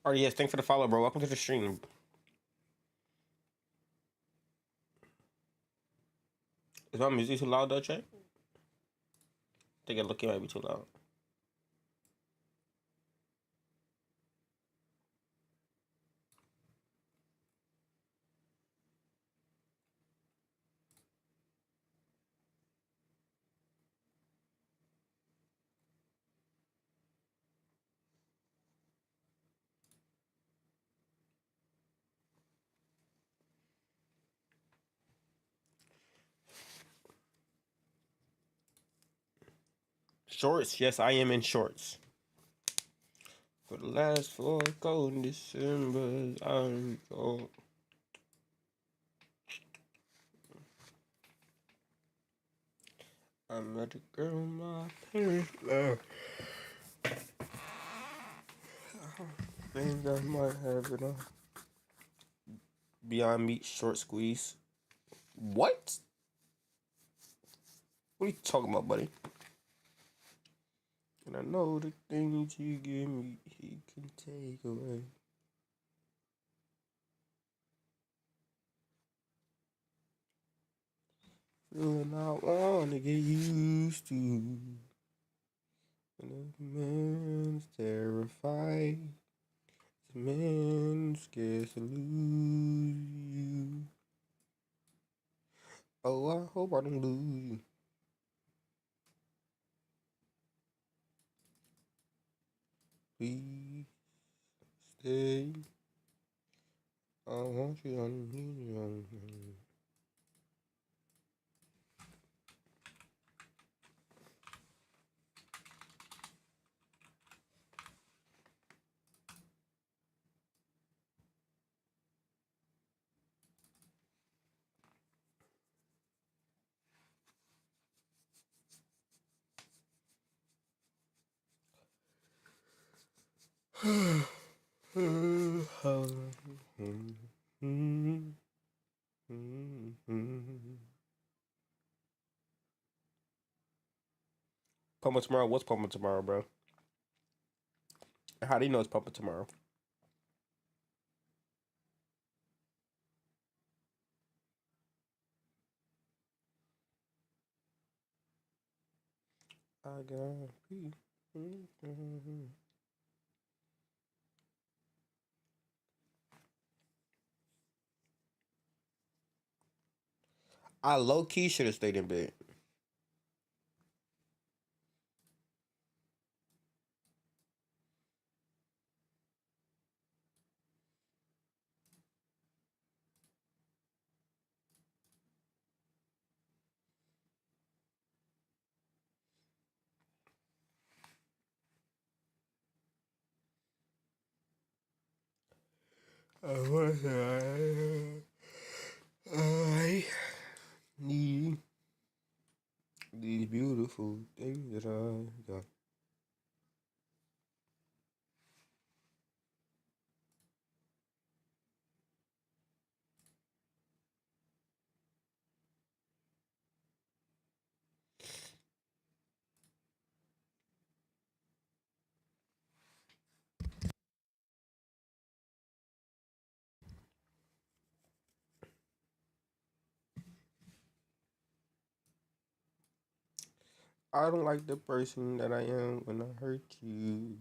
Oh yes, thanks for the follow, bro. Welcome to the stream. Is my music too loud, though, Trey? I think it look it might be too loud. Shorts, yes, I am in shorts. For the last 4 cold December, I'm cold. I met a girl my parents love. Think I might have it on. Beyond Meat short squeeze. What? What are you talking about, buddy? And I know the things you give me, he can take away. Feeling I wanna get used to. And a man's terrified. The man scared to lose you. Oh, I hope I don't lose you. Please stay. I want you, I need you. Pumping tomorrow? What's pumping tomorrow, bro? How do you know it's pumping tomorrow? I got peace. I low key should have stayed in bed. I need these beautiful things that I got. I don't like the person that I am when I hurt you.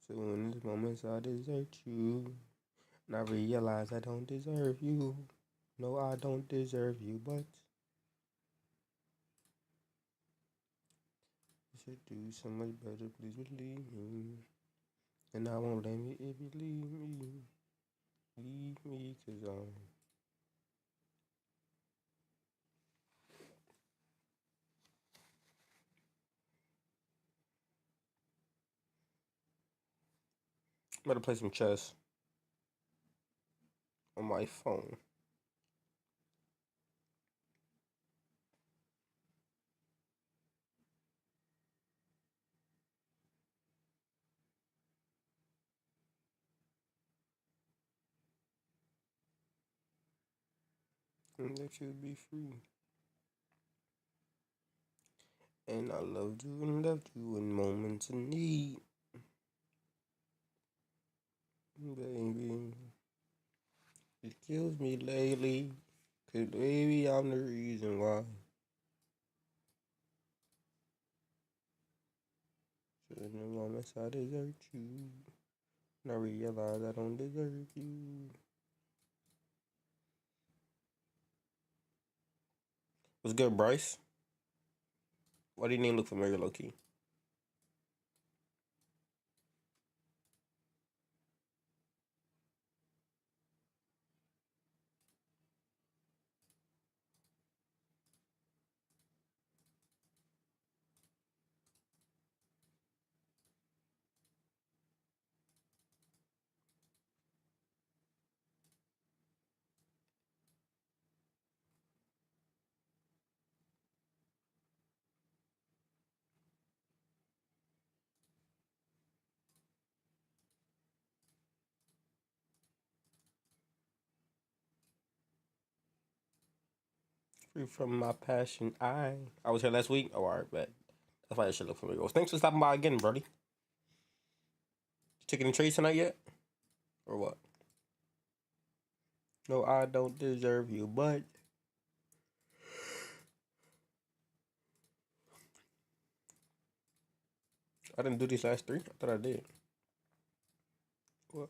So in these moments I desert you. And I realize I don't deserve you. No, I don't deserve you, but you should do so much better. Please believe me. And I won't blame you if you leave me. Leave me, cause I'm gonna play some chess on my phone. And let you be free. And I loved you and loved you in moments of need. baby. It kills me lately, 'cause baby, I'm the reason why. Certain moments I desert you, and I realize I don't deserve you. What's good, Bryce? Why do your name look familiar, low-key? Free from my passion, I was here last week. Oh, alright, bet. That's why I should look familiar. Well, thanks for stopping by again, Brody. Taking the trades tonight yet? Or what? No, I don't deserve you, but I didn't do these last three. I thought I did. What?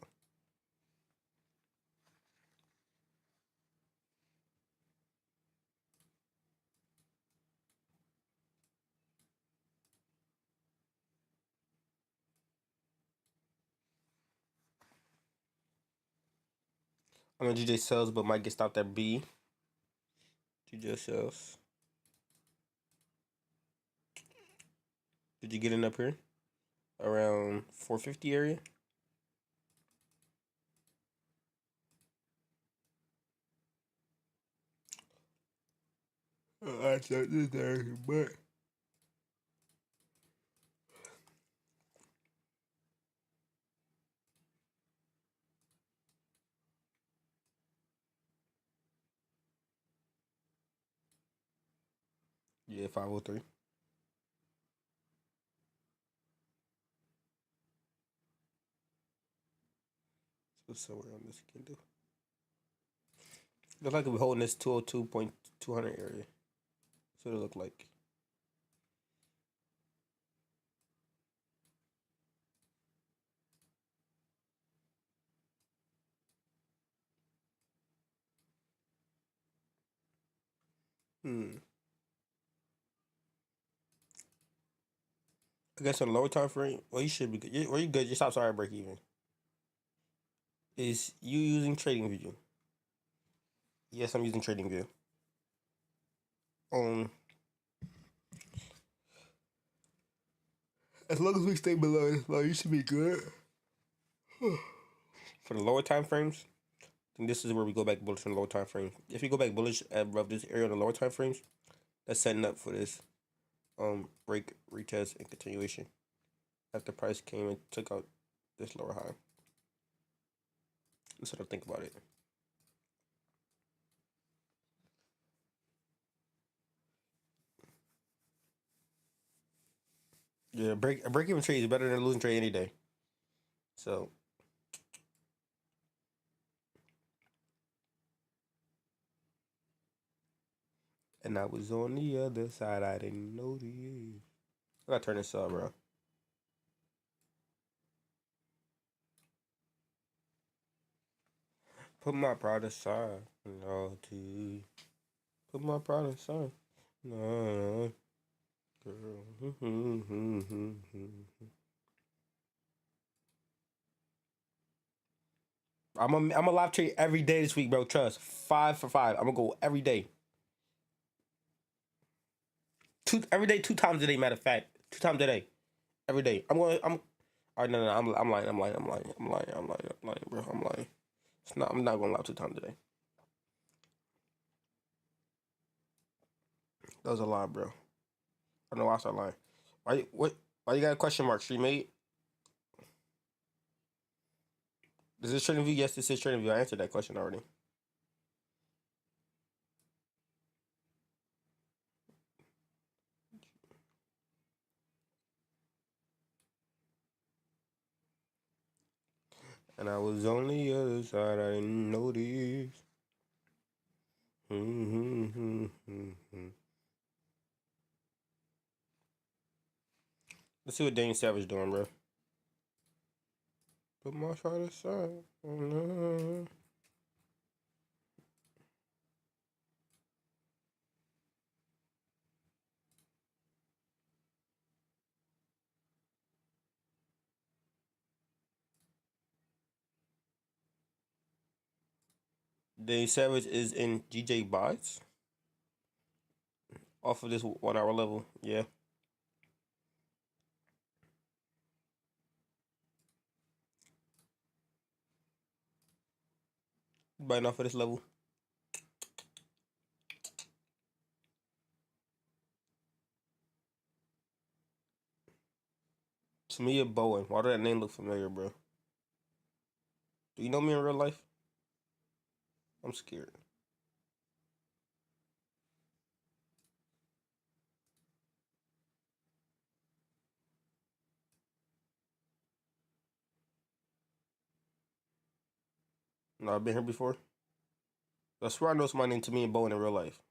I'm a GJ sales, but might get stopped at B. GJ sales. Did you get in up here? Around 450 area? I thought this there, but yeah, 503. So somewhere on this candle. Looks like we're holding this 202.200 area. That's what it look like. I guess on the lower time frame, well, you should be good. Well, you good. Your stop's already break even. Is you using Trading View? Yes, I'm using Trading View. As long as we stay below this low, you should be good. For the lower time frames, I think this is where we go back bullish on the lower time frames. If you go back bullish at above this area on the lower time frames, that's setting up for this break, retest, and continuation. After price came and took out this lower high. That's what I think about it. Yeah, a break even trade is better than a losing trade any day. So and I was on the other side, I didn't know this. I gotta turn this up, bro. Put my pride aside, no, T. Put my pride aside, no, girl. I'm a live trade every day this week, bro. Trust. 5 for 5. I'm gonna go every day. Every day, 2 times a day. Matter of fact, 2 times a day, every day. I'm going. I'm. All right, no, I'm lying. I'm lying, bro. I'm lying. It's not. I'm not going live 2 times a day. That was a lie, bro. I don't know why I started lying. Why? What? Why you got a question mark? Stream mate? Is this trading view? Yes, this is trading view. I answered that question already. And I was on the other side, I didn't notice. Let's see what Dane Savage doing, bro. Put my shot aside. Oh, no. Dane Savage is in GJ bots off of this 1 hour level. Yeah. Biting off of this level. Tamia Bowen. Why does that name look familiar, bro? Do you know me in real life? I'm scared. No, I've been here before. I swear I know somebody named Tamia Bowen in real life.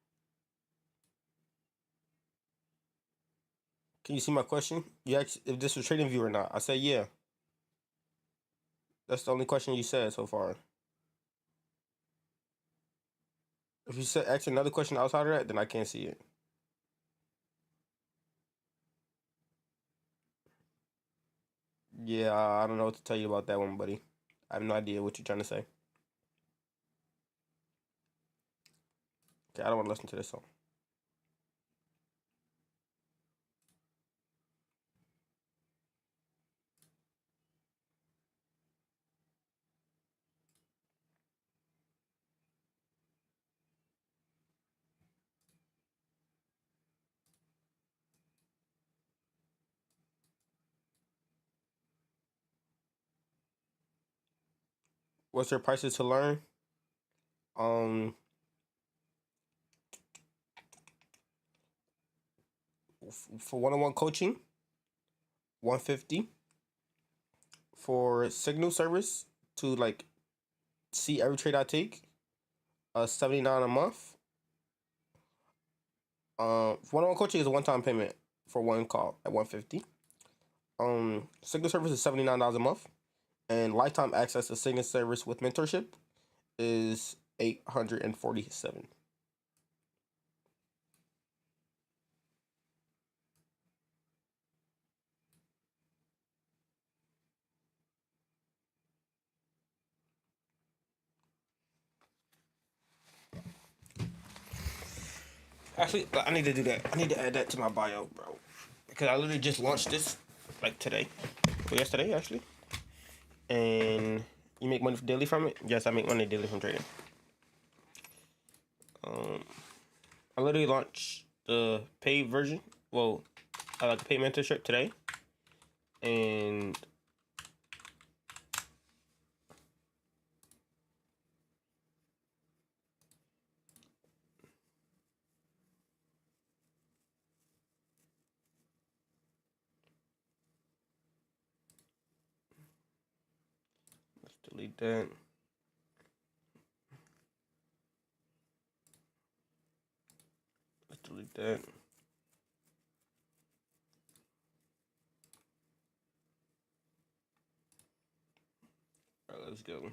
Can you see my question? You asked if this was trading view or not. I said yeah. That's the only question you said so far. If you said ask another question outside of that, then I can't see it. Yeah, I don't know what to tell you about that one, buddy. I have no idea what you're trying to say. Okay, I don't want to listen to this song. What's your prices to learn? For one-on-one coaching, 150. For signal service to like see every trade I take, 79 a month. One-on-one coaching is a one-time payment for one call at 150. Signal service is $79 a month, and lifetime access to signal service with mentorship is 847. Actually, I need to do that. I need to add that to my bio, bro, because I literally just launched this like today, or yesterday actually. And you make money daily from it? Yes, I make money daily from trading. I literally launched the paid version. Well, I like the paid mentorship today, and let's delete that. Let's delete that. All right, let's go.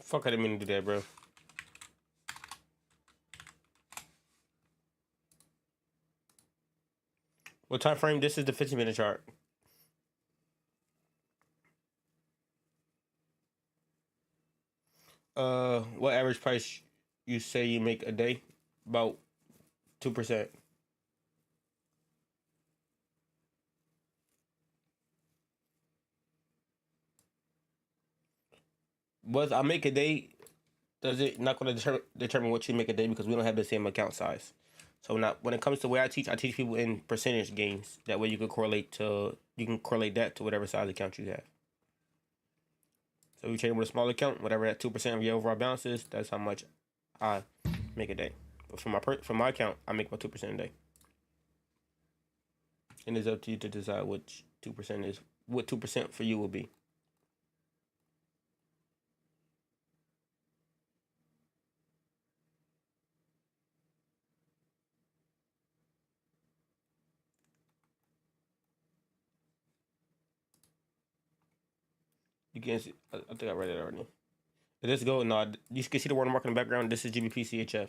Fuck, I didn't mean to do that, bro. What time frame? This is the 15-minute chart. What average price you say you make a day? About 2%. What I make a day, does it not going to determine what you make a day because we don't have the same account size. So not when it comes to the way I teach people in percentage gains. That way you can correlate that to whatever size account you have. So you trade with a small account, whatever that 2% of your overall balance is, that's how much I make a day. But from my account, I make about 2% a day. And it's up to you to decide which 2% is, what 2% for you will be. You can see, I think I read it already. Let's go. No, you can see the watermark in the background. This is GBP CHF.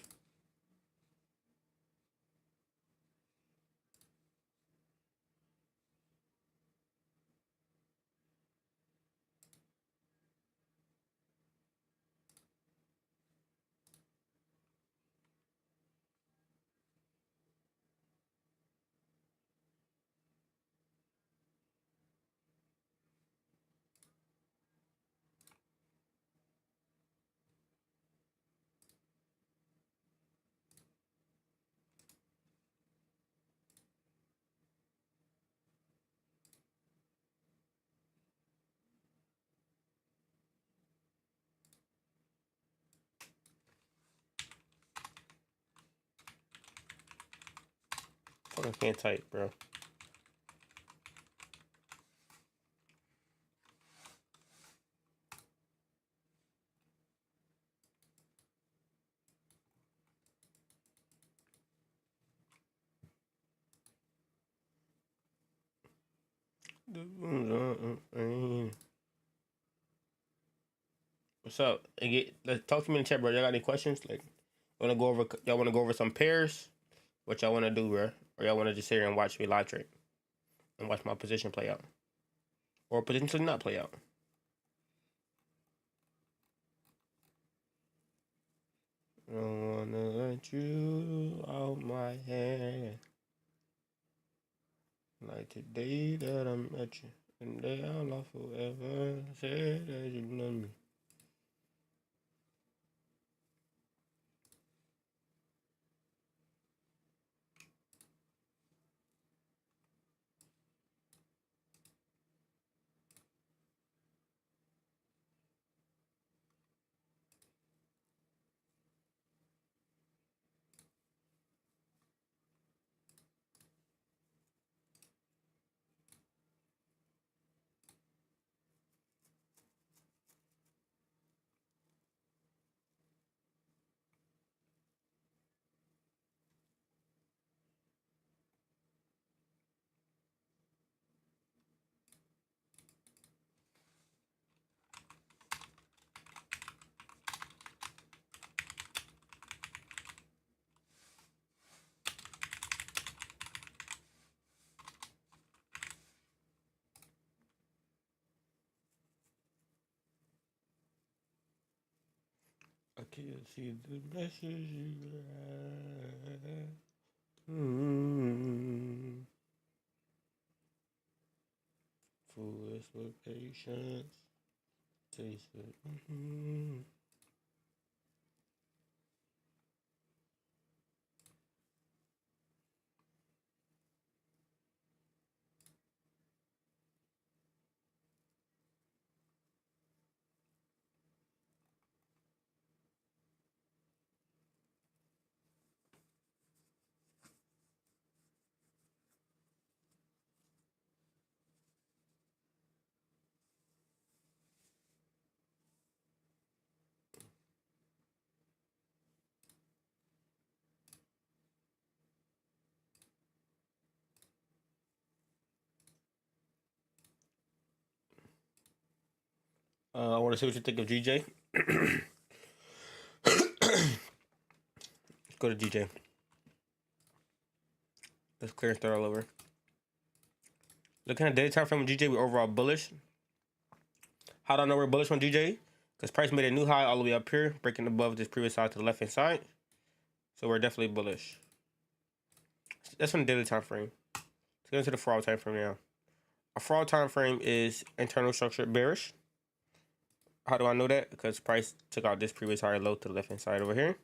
Fucking can't type, bro. What's up? Let's talk to me in the chat, bro. Y'all got any questions? Like, y'all want to go over some pairs? What y'all want to do, bro? Or y'all want to just sit here and watch me live trade and watch my position play out, or potentially not play out? I don't wanna let you out my hand. Like today that I met you, and day I'll love forever. Say that you love me. I can't see the message you have. Foolish with patience. Taste it. I want to see what you think of GJ. Go to GJ. Let's clear and start all over. Looking at daily time frame with GJ, we're overall bullish. How do I know we're bullish on GJ? Because price made a new high all the way up here, breaking above this previous high to the left hand side. So we're definitely bullish. That's from the daily time frame. Let's get into the 4-hour time frame now. A 4-hour time frame is internal structure bearish. How do I know that? Because price took out this previous higher low to the left hand side over here,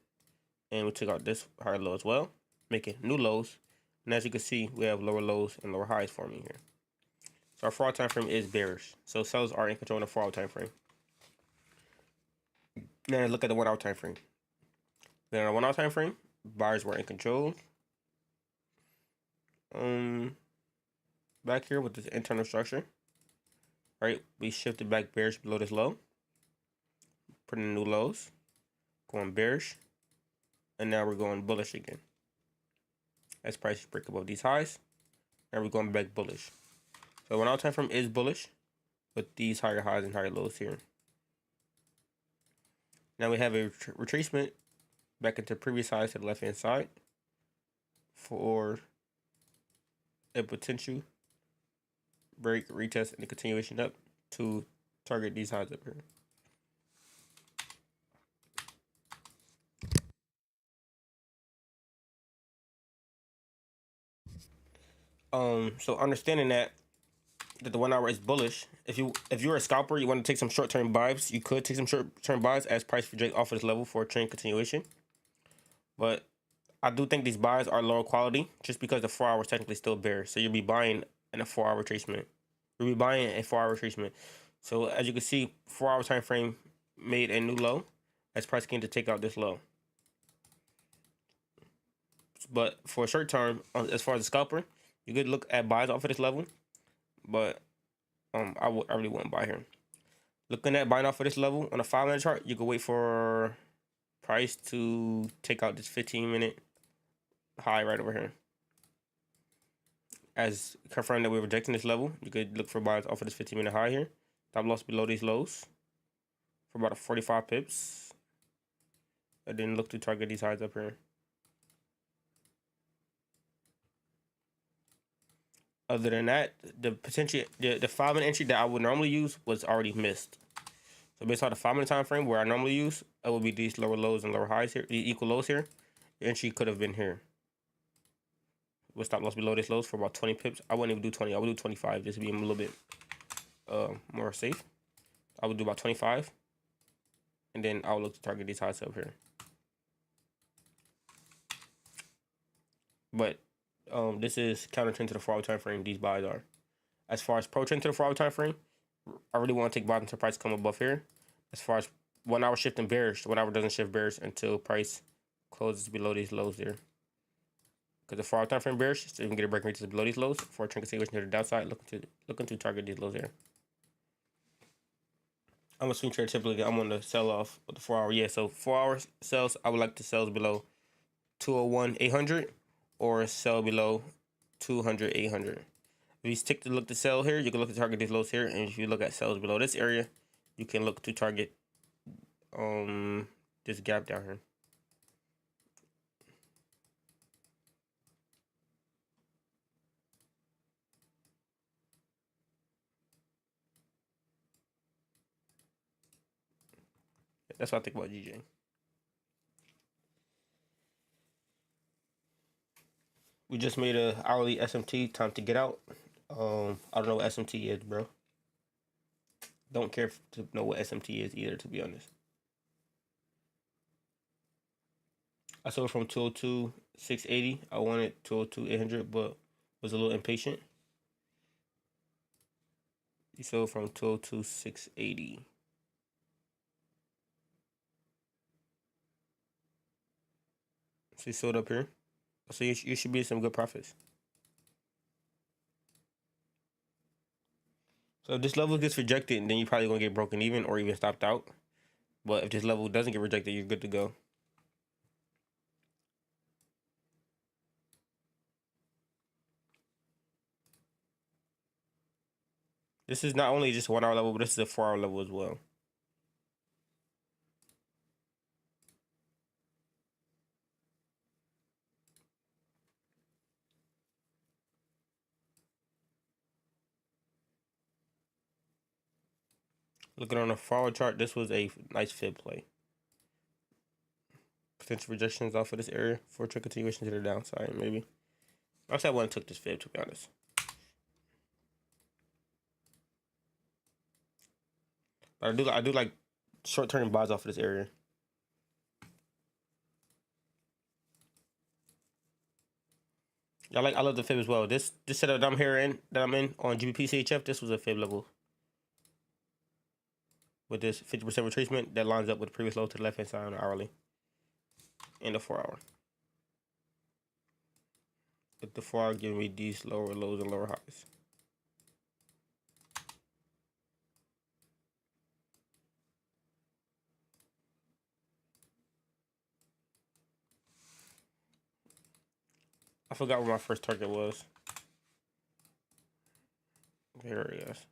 and we took out this higher low as well, making new lows. And as you can see, we have lower lows and lower highs forming here. So our 4-hour time frame is bearish. So sellers are in control in the 4-hour time frame. Now look at the 1-hour time frame. Then on the 1-hour time frame, buyers were in control. Back here with this internal structure, right? We shifted back bearish below this low, putting in new lows, going bearish, and now we're going bullish again. As prices break above these highs, and we're going back bullish. So 1-hour time frame is bullish with these higher highs and higher lows here. Now we have a retracement back into previous highs to the left hand side for a potential break, retest, and a continuation up to target these highs up here. So understanding that the 1 hour is bullish. If you're a scalper, you want to take some short-term buys, you could take some short-term buys as price reject off of this level for a trend continuation. But I do think these buys are lower quality just because the 4 hour is technically still bearish. So you'll be buying in a 4 hour retracement. You'll be buying a 4 hour retracement. So as you can see, 4 hour time frame made a new low as price came to take out this low. But for short term, as far as the scalper, you could look at buys off of this level. But I really wouldn't buy here. Looking at buying off of this level on a 5-minute chart, you could wait for price to take out this 15-minute high right over here. As confirmed that we're rejecting this level, you could look for buys off of this 15-minute high here. Stop loss below these lows for about 45 pips. And then look to target these highs up here. Other than that, the 5-minute entry that I would normally use was already missed. So based on the 5-minute time frame where I normally use, it would be these lower lows and lower highs here, the equal lows here. The entry could have been here. With stop loss below this lows for about 20 pips. I wouldn't even do 20. I would do 25 just to be a little bit more safe. I would do about 25, and then I would look to target these highs up here. But this is counter trend to the 4-hour time frame. These buys are. As far as pro trend to the 4-hour time frame, I really want to take buys until price come above here. As far as 1 hour shifting bearish, 1 hour doesn't shift bearish until price closes below these lows there. Because the 4-hour time frame bearish, so you can get a break rate below these lows for a trend continuation to the downside. Looking to target these lows here. I'm a swing trader typically. I'm on the sell off with the 4 hour. Yeah, so 4 hour sells, I would like to sell below 201.800 or sell below 200.800. If you stick to look to sell here, you can look to target these lows here, and if you look at sells below this area, you can look to target this gap down here. That's what I think about GJ. We just made a hourly SMT. Time to get out. I don't know what SMT is, bro. Don't care to know what SMT is either, to be honest. I sold from 202.680. I wanted 202.800, but was a little impatient. You sold from 202.680. So you sold up here. So you should be in some good profits. So if this level gets rejected, then you're probably going to get broken even or even stopped out. But if this level doesn't get rejected, you're good to go. This is not only just a 1 hour level, but this is a 4 hour level as well. Looking on a forward chart, this was a nice fib play. Potential rejections off of this area for a continuation to the downside, maybe. I said I wouldn't took this fib, to be honest. But I do like short-term buys off of this area. I love the fib as well. This setup that I'm in on GBP CHF, this was a fib level. With this 50% retracement that lines up with the previous low to the left-hand side on the hourly. And the 4 hour. With the 4 hour giving me these lower lows and lower highs. I forgot where my first target was. Here it is.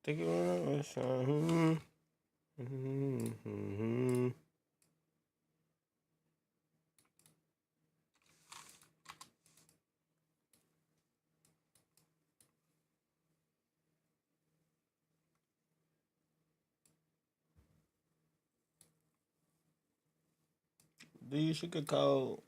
Take it on. Do you should get called?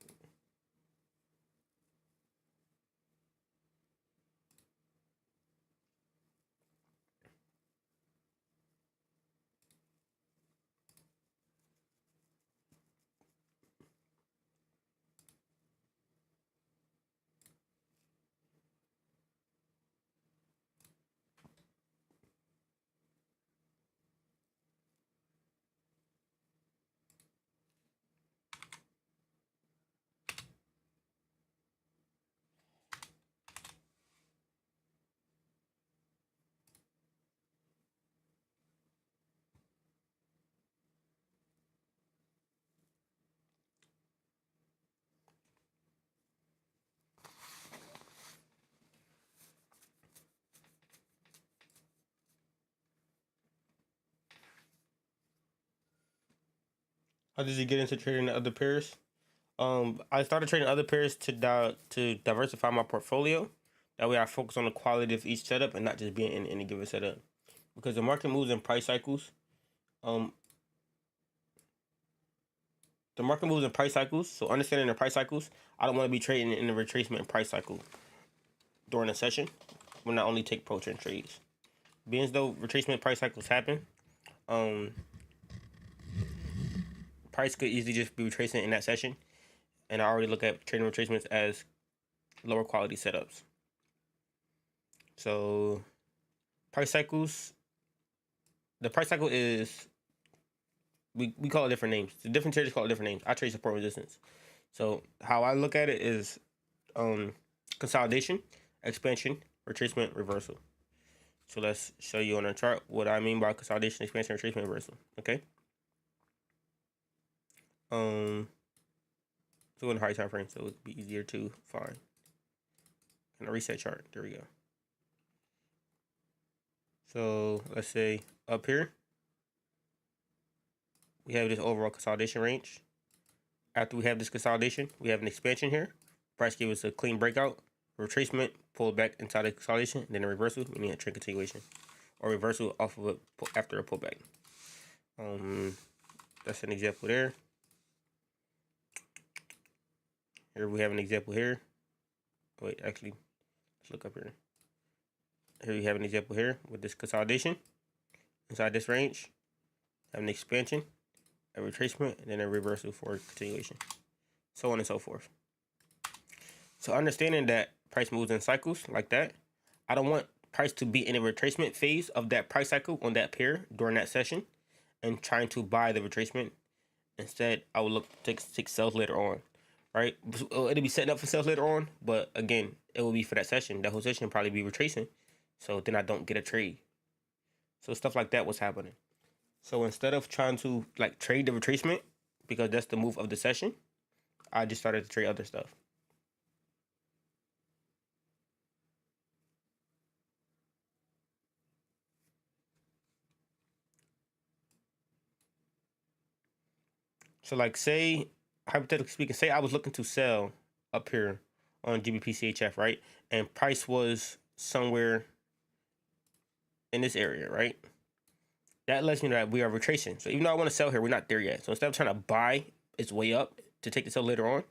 How did you get into trading the other pairs? I started trading other pairs to diversify my portfolio. That way, I focus on the quality of each setup and not just being in any given setup. Because the market moves in price cycles. The market moves in price cycles. So understanding the price cycles, I don't want to be trading in the retracement price cycle during a session. When I only take pro trend trades. Being as though retracement price cycles happen, price could easily just be retracing in that session. And I already look at trading retracements as lower quality setups. So price cycles, the price cycle is, we call it different names. The different traders call it different names. I trade support resistance. So how I look at it is consolidation, expansion, retracement, reversal. So let's show you on a chart what I mean by consolidation, expansion, retracement, reversal. Okay. So in the high time frame, so it would be easier to find. And a reset chart. There we go. So let's say up here, we have this overall consolidation range. After we have this consolidation, we have an expansion here. Price gave us a clean breakout, retracement, pulled back inside the consolidation, then a reversal, meaning a trend continuation, or reversal off of after a pullback. That's an example there. Here we have an example here. Wait, actually, let's look up here. Here we have an example here with this consolidation inside this range. Have an expansion, a retracement, and then a reversal for continuation. So on and so forth. So understanding that price moves in cycles like that, I don't want price to be in a retracement phase of that price cycle on that pair during that session and trying to buy the retracement. Instead, I will look to take sales later on, right? It'll be setting up for sales later on, but again, it will be for that session. That whole session will probably be retracing, so then I don't get a trade. So stuff like that was happening. So instead of trying to like trade the retracement, because that's the move of the session, I just started to trade other stuff. So like say, hypothetically speaking, say I was looking to sell up here on GBP right? And price was somewhere in this area, right? That lets me know that we are retracing. So even though I want to sell here, we're not there yet. So instead of trying to buy its way up to take the sell later on,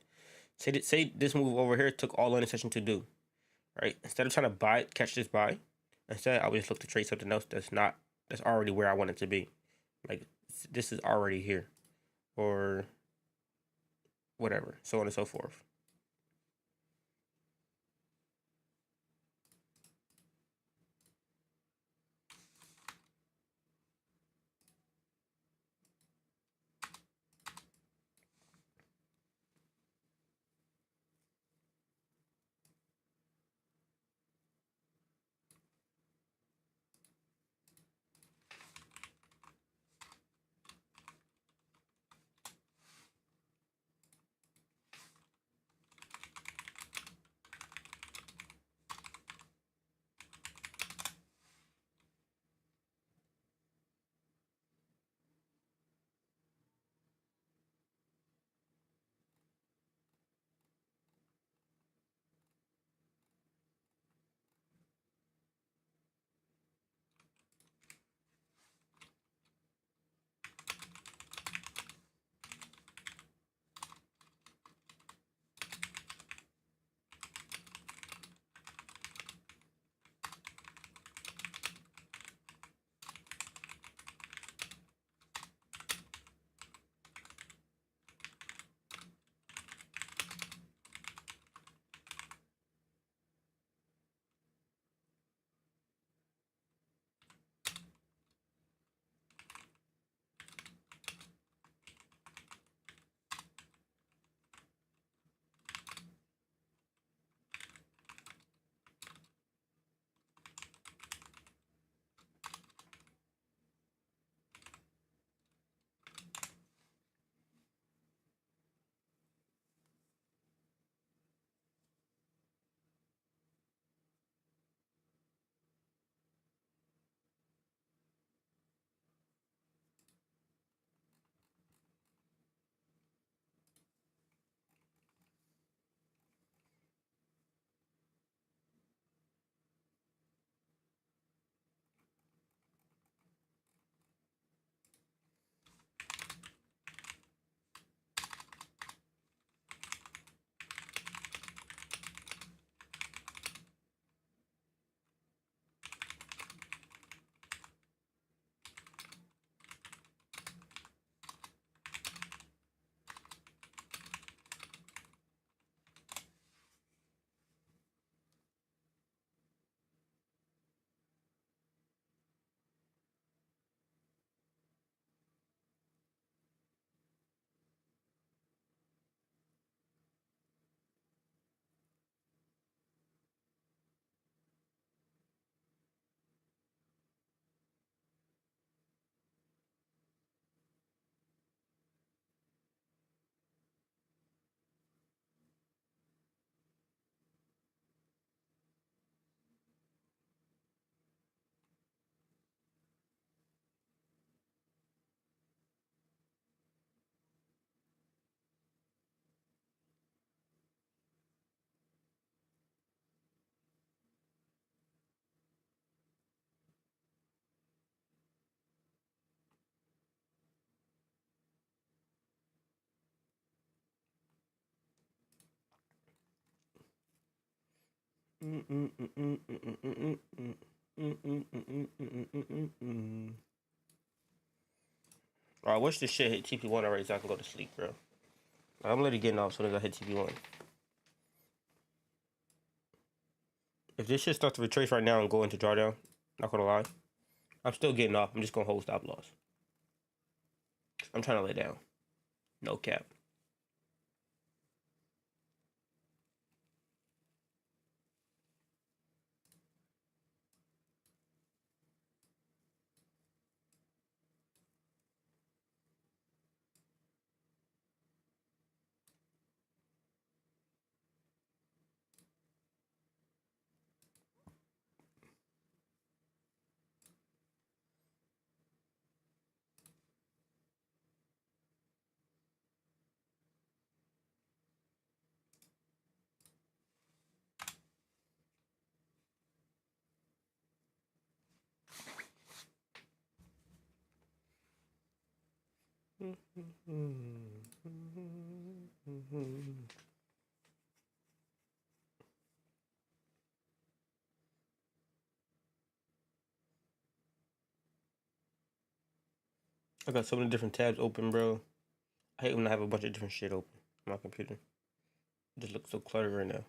say this move over here took all in the session to do, right? Instead of trying to buy it, catch this buy, instead I would just look to trade something else that's already where I want it to be. Like this is already here, or whatever, so on and so forth. I wish this shit hit TP1 already so I can go to sleep, bro. I'm literally getting off as soon as I hit TP1. If this shit starts to retrace right now and go into drawdown, not gonna lie, I'm still getting off. I'm just gonna hold stop loss. I'm trying to lay down. No cap. I got so many different tabs open, bro. I hate when I have a bunch of different shit open on my computer. It just looks so cluttered right now.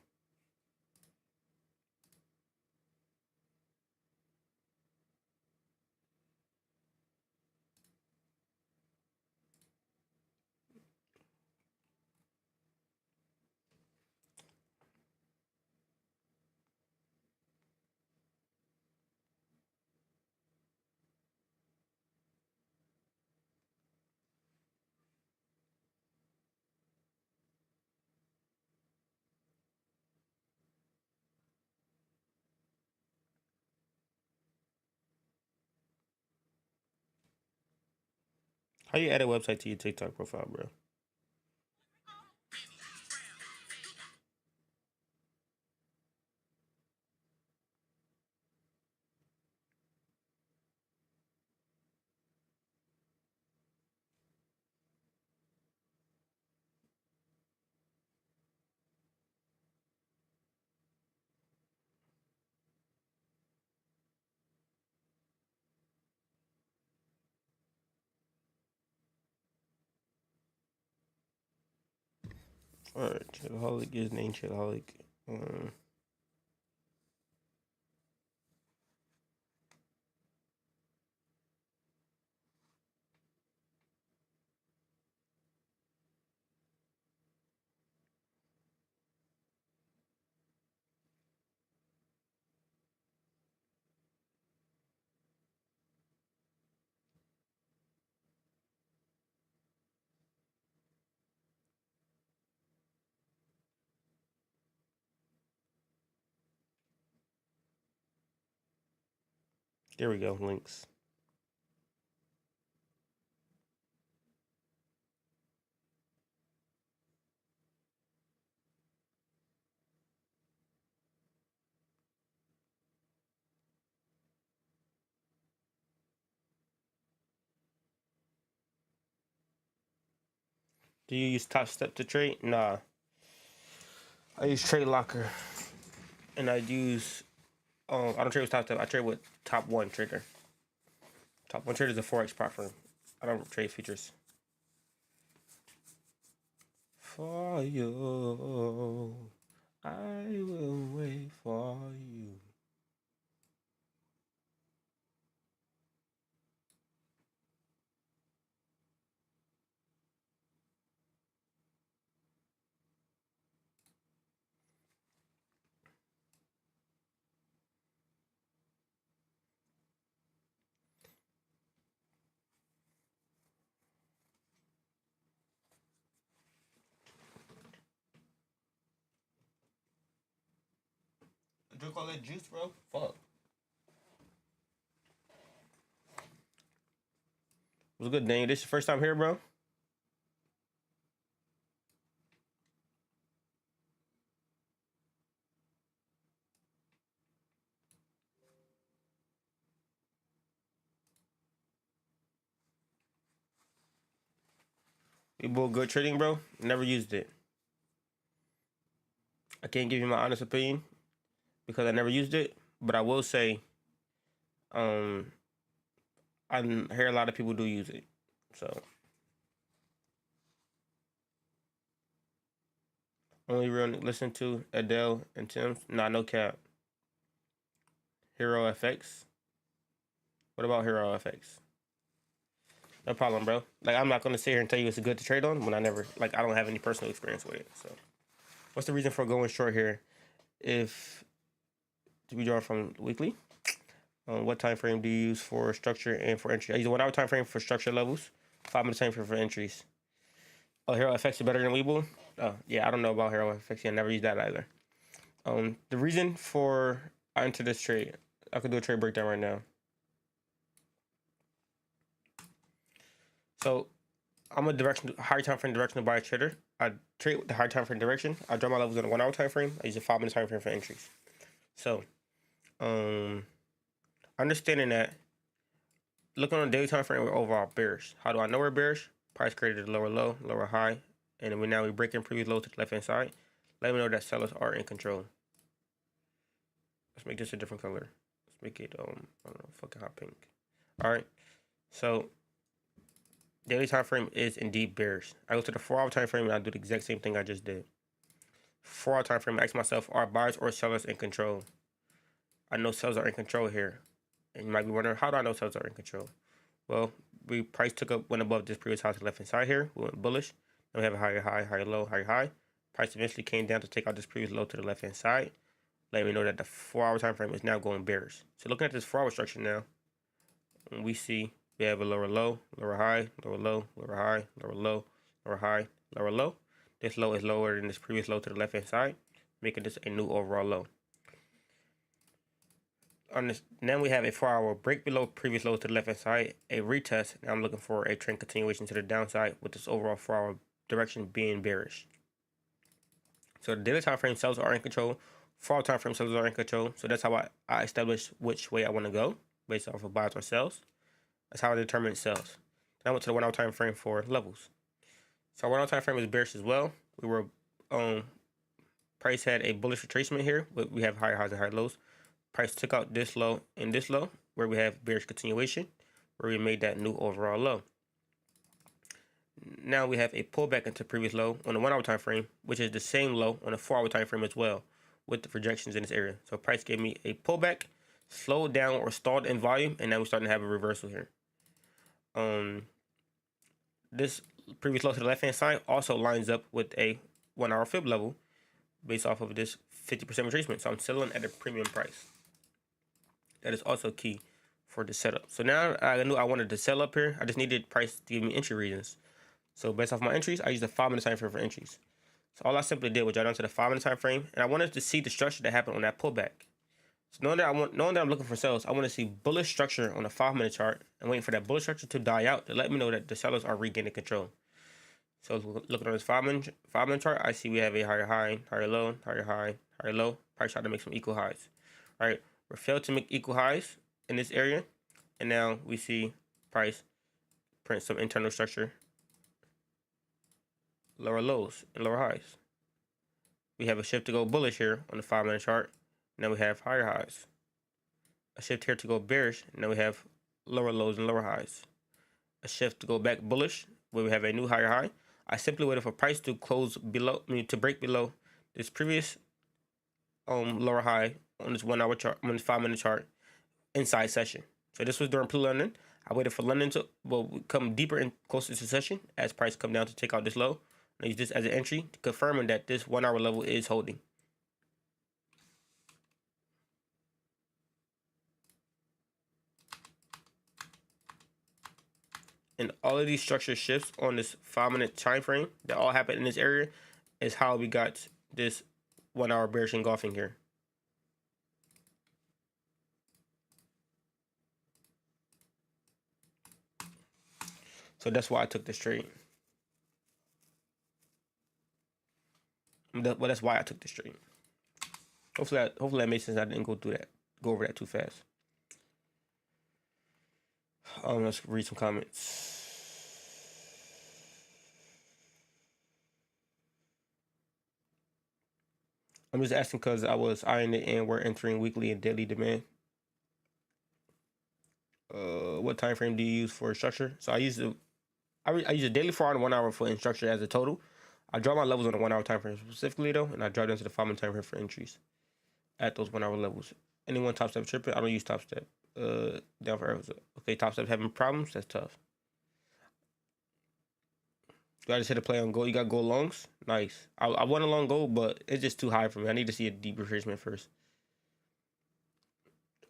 How you add a website to your TikTok profile, bro? Alright, Chillaholic is named Chillaholic. There we go, links. Do you use Top Step to trade? Nah. I use Trade Locker. And I use I don't trade with Top Step, I trade with Top One Trader. Top One Trader is a Forex platform. I don't trade futures. For you, I will wait for you. Drink all that juice, bro? Fuck. What's good, Daniel? This your first time here, bro? You both good trading, bro? Never used it. I can't give you my honest opinion because I never used it, but I will say, I hear a lot of people do use it. So only real listen to Adele and Tim's. Nah, no cap. Hero FX. What about Hero FX? No problem, bro. Like, I'm not gonna sit here and tell you it's good to trade on when I don't have any personal experience with it. So, what's the reason for going short here? If we draw from weekly, what time frame do you use for structure and for entry? I use a 1 hour time frame for structure levels, 5 minute time frame for entries. Oh, Hero FX is better than Weeble? Oh, yeah, I don't know about Hero FX. I never used that either. The reason for I entered this trade, I could do a trade breakdown right now. So I'm a high time frame directional buyer trader. I trade with the high time frame direction. I draw my levels in a 1 hour time frame. I use a 5 minute time frame for entries. So, understanding that, looking on a daily time frame, we're overall bearish. How do I know we're bearish? Price created a lower low, lower high, and we now breaking previous low to the left hand side. Let me know that sellers are in control. Let's make this a different color. Let's make it I don't know, fucking hot pink. All right. So daily time frame is indeed bearish. I go to the 4 hour time frame and I do the exact same thing I just did. 4 hour time frame, I ask myself, are buyers or sellers in control? I know sellers are in control here. And you might be wondering, how do I know sellers are in control? Well, price went above this previous high to the left hand side here. We went bullish. Then we have a higher high, higher low, higher high. Price eventually came down to take out this previous low to the left hand side. Let me know that the 4 hour time frame is now going bearish. So looking at this 4 hour structure now, we see we have a lower low, lower high, lower low, lower high, lower low, lower high, lower low. This low is lower than this previous low to the left hand side, making this a new overall low. On this, now we have a 4 hour break below previous low to the left hand side, a retest. Now I'm looking for a trend continuation to the downside with this overall 4 hour direction being bearish. So the daily time frame sellers are in control. 4 hour time frame sellers are in control. So that's how I establish which way I want to go based off of buys or sells. That's how I determine sells. Then I went to the 1 hour time frame for levels. So our 1 hour time frame is bearish as well. We were price had a bullish retracement here, but we have higher highs and higher lows. Price took out this low and this low, where we have bearish continuation, where we made that new overall low. Now we have a pullback into previous low on the 1 hour time frame, which is the same low on the 4 hour time frame as well, with the projections in this area. So price gave me a pullback, slowed down or stalled in volume, and now we're starting to have a reversal here. This previous low to the left hand side also lines up with a 1 hour fib level based off of this 50% retracement. So I'm selling at a premium price. That is also key for the setup. So now I knew I wanted to sell up here. I just needed price to give me entry reasons. So based off my entries, I used a 5 minute time frame for entries. So all I simply did was jot down to the 5 minute time frame, and I wanted to see the structure that happened on that pullback. So knowing that I'm looking for sales, I want to see bullish structure on the 5 minute chart and waiting for that bullish structure to die out to let me know that the sellers are regaining control. So looking on this 5 minute chart, I see we have a higher high, higher low, higher high, higher low. Price tried to make some equal highs. All right, we failed to make equal highs in this area, and now we see price print some internal structure, lower lows and lower highs. We have a shift to go bullish here on the 5 minute chart. Now we have higher highs. A shift here to go bearish. Now we have lower lows and lower highs. A shift to go back bullish, where we have a new higher high. I simply waited for price to close below, to break below this previous lower high on this 1 hour chart, on this 5 minute chart, inside session. So this was during pre-London. I waited for London to come deeper and closer to session as price come down to take out this low. I use this as an entry, confirming that this 1 hour level is holding. And all of these structure shifts on this 5 minute time frame that all happened in this area is how we got this 1 hour bearish engulfing here. So that's why I took this trade. Well, that's why I took this trade. Hopefully that makes sense. I didn't go over that too fast. Let's read some comments. I'm just asking because I was eyeing it and we're entering weekly and daily demand. What time frame do you use for structure? So I use a daily 4 hour and 1 hour for in structure as a total. I draw my levels on the 1 hour time frame specifically though, and I draw down to the 5 minute time frame for entries at those 1 hour levels. Anyone top step tripping? I don't use top step. Down for arrows. Okay, top step having problems. That's tough. Do I just hit a play on gold? You got gold longs? Nice. I want a long gold, but it's just too high for me. I need to see a deep retracement first.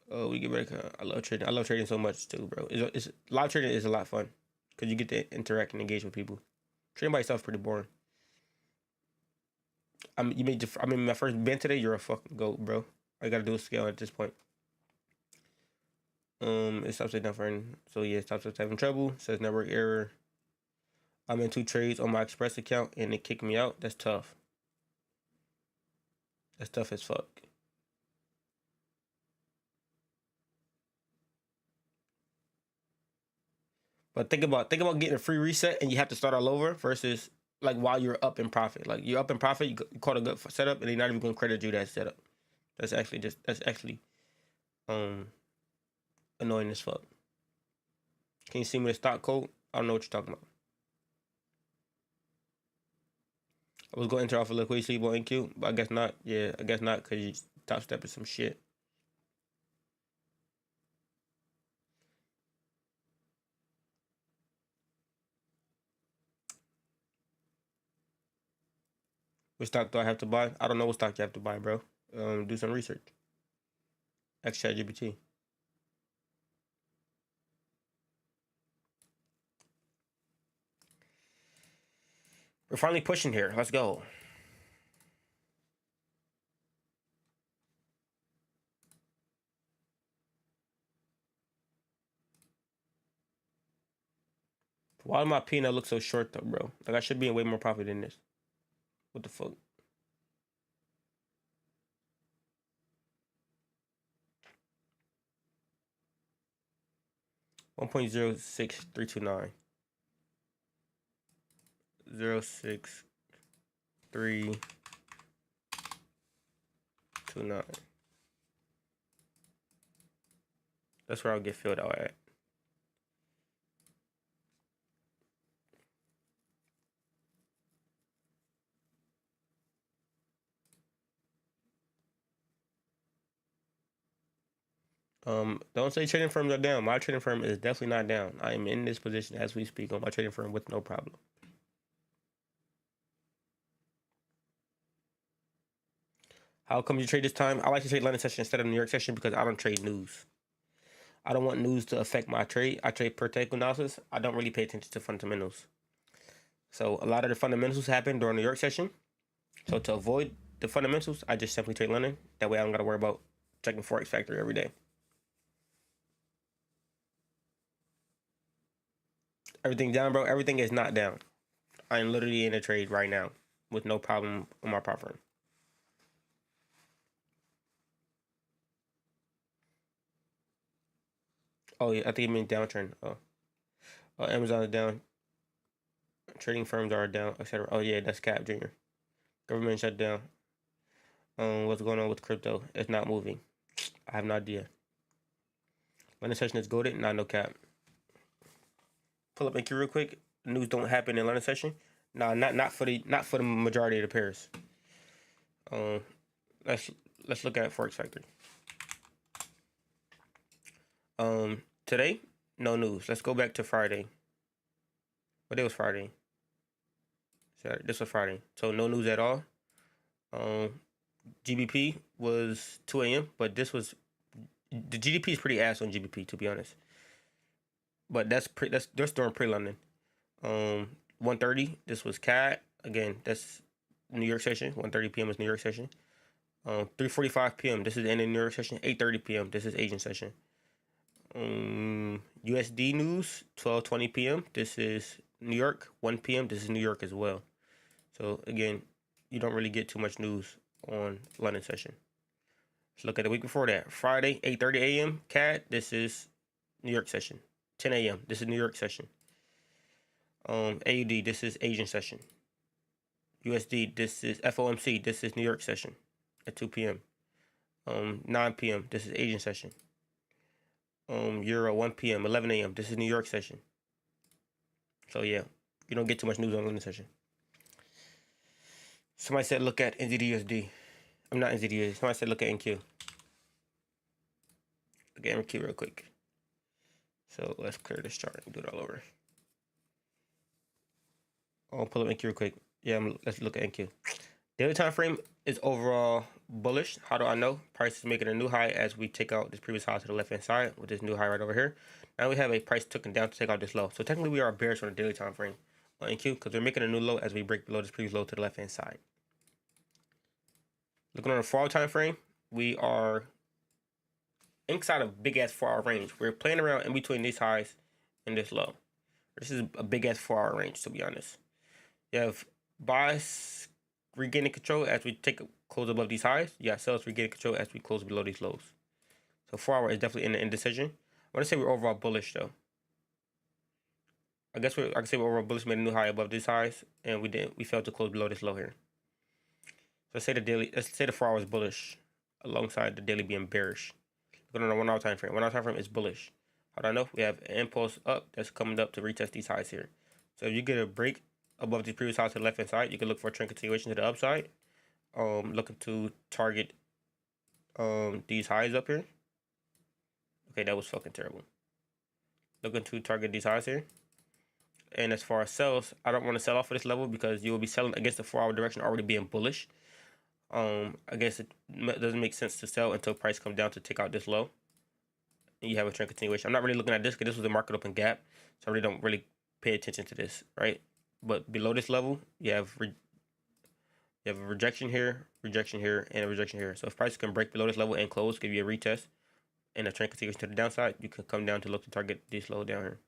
Oh, we get back. I love trading. I love trading so much too, bro. It's live trading is a lot of fun because you get to interact and engage with people. Trading by yourself is pretty boring. My first bend today. You're a fucking goat, bro. All you gotta do is scale at this point. It's upside down for so yeah, it's upside having trouble. Says network error. I'm in 2 trades on my Express account and it kicked me out. That's tough. That's tough as fuck. But think about getting a free reset and you have to start all over versus like while you're up in profit. Like you're up in profit, you caught a good setup, and they're not even going to credit you that setup. That's actually annoying as fuck. Can you see me the stock code? I don't know what you're talking about. I was going to enter off a liquidity sleep on NQ, but I guess not. Yeah, I guess not because you top stepping some shit. What stock do I have to buy? I don't know what stock you have to buy, bro. Do some research. Ask ChatGPT. We're finally pushing here. Let's go. Why does my P&L look so short though, bro? Like I should be in way more profit than this. What the fuck? $1.06329. 06329. That's where I'll get filled out at. Don't say trading firms are down. My trading firm is definitely not down. I am in this position as we speak on my trading firm with no problem. How come you trade this time? I like to trade London session instead of New York session because I don't trade news. I don't want news to affect my trade. I trade per technical analysis. I don't really pay attention to fundamentals. So a lot of the fundamentals happen during the New York session. So to avoid the fundamentals, I just simply trade London. That way I don't got to worry about checking Forex Factory every day. Everything down, bro. Everything is not down. I'm literally in a trade right now with no problem on my prop firm. Oh yeah, I think it means downtrend. Amazon is down. Trading firms are down, etc. Oh yeah, that's Cap Junior. Government shut down. What's going on with crypto? It's not moving. I have no idea. London session is goaded. Nah, no cap. Pull up NQ real quick. News don't happen in London session. Nah, not for the majority of the pairs. Let's look at Forex Factory. Today, no news. Let's go back to Friday. What day was Friday? Saturday. This was Friday. So no news at all. GBP was 2 a.m. But this was the GDP is pretty ass on GBP to be honest. But that's during pre-London. 1:30. This was CAD again. That's New York session. 1:30 p.m. is New York session. 3:45 p.m. This is the end of New York session. 8:30 p.m. This is Asian session. USD news 12:20 p.m. This is New York. 1 p.m. This is New York as well. So again, you don't really get too much news on London session. Let's look at the week before that. Friday 8:30 a.m. CAD. This is New York session. 10 a.m. This is New York session. AUD. This is Asian session. USD. This is FOMC. This is New York session at 2 p.m. 9 p.m. This is Asian session. Euro 1 p.m. 11 a.m. This is New York session. So yeah, you don't get too much news on London session. Somebody said look at NZDUSD. I'm not NZDUSD. Somebody said look at NQ. Look at NQ real quick. So let's clear this chart and do it all over. I'll pull up NQ real quick. Yeah, let's look at NQ. Daily time frame is overall bullish. How do I know? Price is making a new high as we take out this previous high to the left hand side with this new high right over here. Now we have a price taken down to take out this low. So technically we are bearish on the daily time frame on NQ because we're making a new low as we break below this previous low to the left hand side. Looking on the 4-hour time frame, we are inside of big ass 4-hour range. We're playing around in between these highs and this low. This is a big ass 4-hour range to be honest. You have buys regaining control as we close above these highs. You got sells regaining control as we close below these lows. So 4-hour is definitely in the indecision. I want to say we're overall bullish though. I guess I can say we're bullish, made a new high above these highs, and we failed to close below this low here. So let's say the 4 hours bullish, alongside the daily being bearish. Look on a 1 hour time frame. 1 hour time frame is bullish. How do I know? We have an impulse up that's coming up to retest these highs here. So if you get a break above the previous highs to the left hand side, you can look for a trend continuation to the upside. Looking to target these highs up here. Okay, that was fucking terrible. Looking to target these highs here. And as far as sells, I don't want to sell off at this level because you will be selling against the 4 hour direction already being bullish. I guess it doesn't make sense to sell until price comes down to take out this low. And you have a trend continuation. I'm not really looking at this because this was a market open gap, so I really don't really pay attention to this, right? But below this level, you have a rejection here, and a rejection here. So if price can break below this level and close, give you a retest, and a trend continuation to the downside, you can come down to look to target this low down here.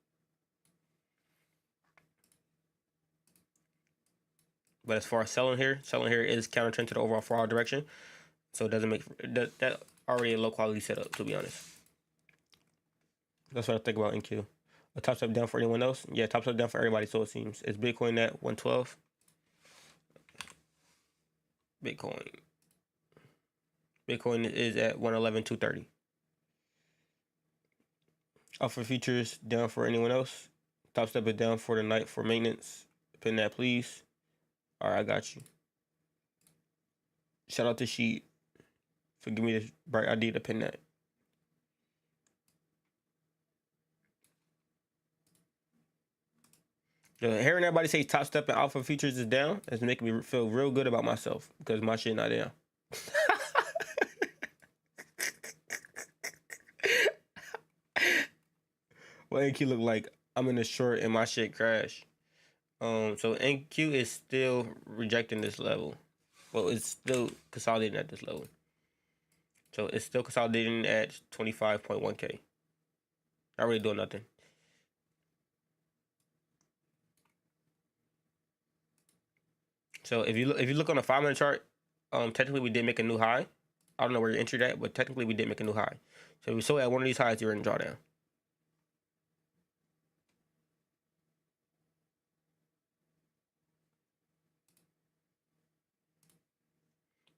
But as far as selling here is counter trend to the overall 4 hour direction. So it doesn't make that already a low quality setup, to be honest. That's what I think about NQ. A top step down for anyone else? Yeah, top step down for everybody, so it seems. Is Bitcoin at 112? Bitcoin is at 111,230. Alpha futures down for anyone else? Top step is down for the night for maintenance. Pin that, please. All right, I got you. Shout out to Sheet for giving me this bright idea to pin that. Hearing everybody say top step and alpha futures is down is making me feel real good about myself because my shit not down. What NQ look like? I'm in a short and my shit crash. So NQ is still rejecting this level. Well, it's still consolidating at this level. So it's still consolidating at 25.1K. Not really doing nothing. So if you look on the 5-minute chart, technically we did make a new high. I don't know where you entered at, but technically we did make a new high. So if we sold at one of these highs, you're in drawdown.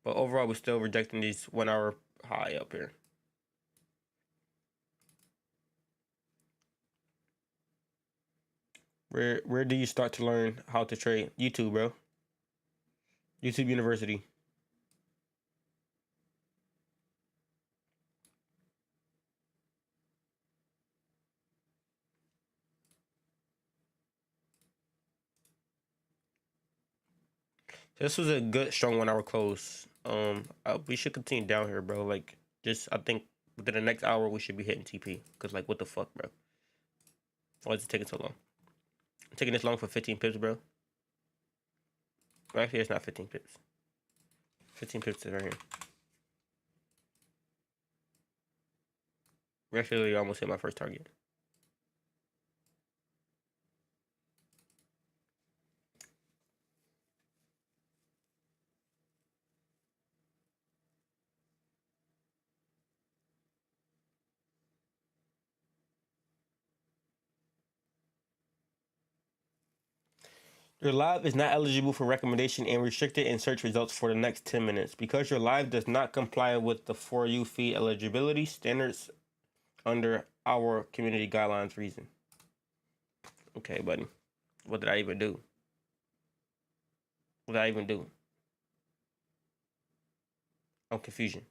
But overall, we're still rejecting these 1 hour high up here. Where do you start to learn how to trade? YouTube, bro. YouTube University. This was a good, strong 1 hour close. We should continue down here, bro. Like, I think within the next hour, we should be hitting TP. Because, like, what the fuck, bro? Why is it taking so long? I'm taking this long for 15 pips, bro. Well, actually, it's not 15 pips. 15 pips is right here. We actually almost hit my first target. Your live is not eligible for recommendation and restricted in search results for the next 10 minutes. Because your live does not comply with the For You feed eligibility standards under our community guidelines reason. Okay, buddy. What did I even do? What did I even do? I'm confusion.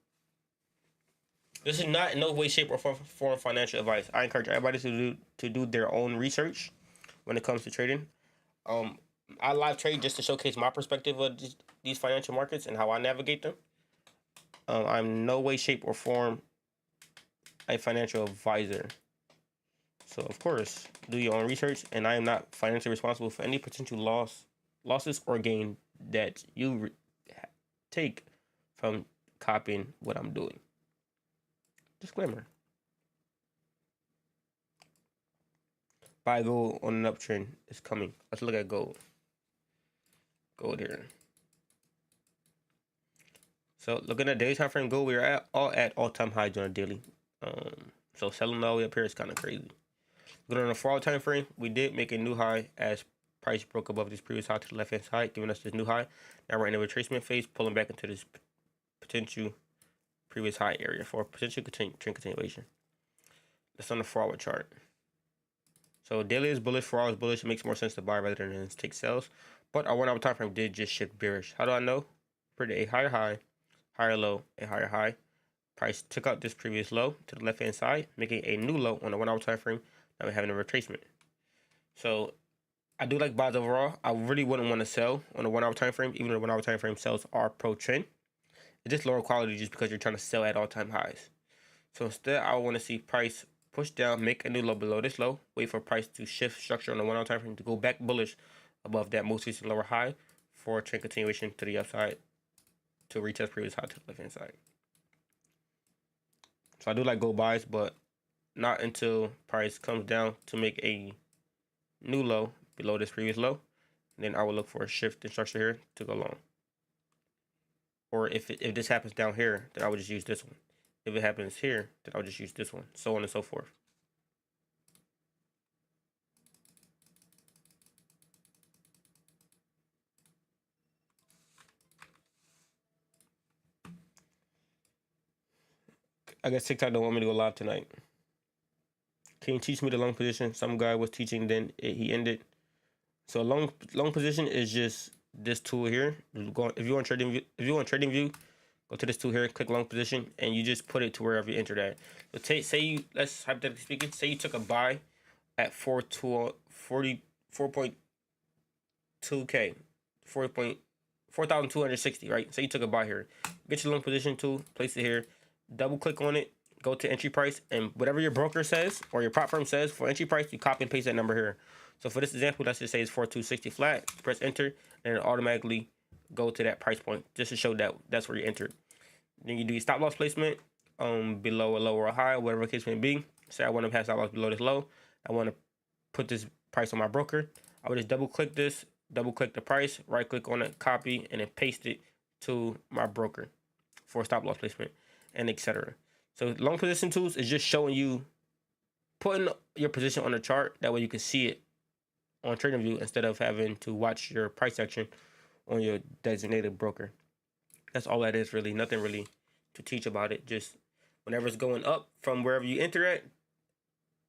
This is not in no way, shape, or form financial advice. I encourage everybody to do their own research when it comes to trading. I live trade just to showcase my perspective of these financial markets and how I navigate them. I'm no way, shape, or form a financial advisor. So, of course, do your own research, and I am not financially responsible for any potential losses or gain that you take from copying what I'm doing. Disclaimer. Buy gold on an uptrend is coming. Let's look at gold. Gold here. So looking at daily time frame gold, we are at all-time highs on a daily. So selling all the way up here is kind of crazy. Going on the 4-hour time frame, we did make a new high as price broke above this previous high to the left hand side, giving us this new high. Now we're in a retracement phase, pulling back into this potential previous high area for potential trend continuation. That's on the 4-hour chart. So daily is bullish, 4 hours bullish. It makes more sense to buy rather than take sales. But our 1 hour time frame did just shift bearish. How do I know? Pretty a higher high, higher low, a higher high. Price took out this previous low to the left hand side, making a new low on the 1 hour time frame. Now we're having a retracement. So I do like buys overall. I really wouldn't want to sell on the 1 hour time frame, even though the 1 hour time frame sales are pro trend. It's just lower quality just because you're trying to sell at all time highs. So instead, I want to see price push down, make a new low below this low, wait for price to shift structure on the 1 hour time frame to go back bullish above that most recent lower high for a trend continuation to the upside to retest previous high to the left hand side. So I do like gold buys, but not until price comes down to make a new low below this previous low. And then I will look for a shift in structure here to go long. Or if this happens down here, then I would just use this one. If it happens here, then I'll just use this one, so on and so forth. I guess TikTok don't want me to go live tonight. Can you teach me the long position? Some guy was teaching, then he ended. So long position is just this tool here. If you want trading view, go to this tool here, click long position, and you just put it to wherever you entered at. So let's hypothetically speaking, say you took a buy at 4.2K, 4,260, right? Say you took a buy here. Get your long position tool, place it here, double click on it, go to entry price, and whatever your broker says or your prop firm says for entry price, you copy and paste that number here. So for this example, let's just say it's 4,260 flat. Press enter, and it automatically go to that price point just to show that that's where you entered. Then you do your stop loss placement below a low or a high, whatever the case may be. Say I want to have stop loss below this low. I want to put this price on my broker. I would just double click this, double click the price, right click on it, copy, and then paste it to my broker for stop loss placement, and etc. So long position tools is just showing you putting your position on the chart. That way you can see it on TradingView instead of having to watch your price action on your designated broker. That's all that is really. Nothing really to teach about it. Just whenever it's going up from wherever you enter at,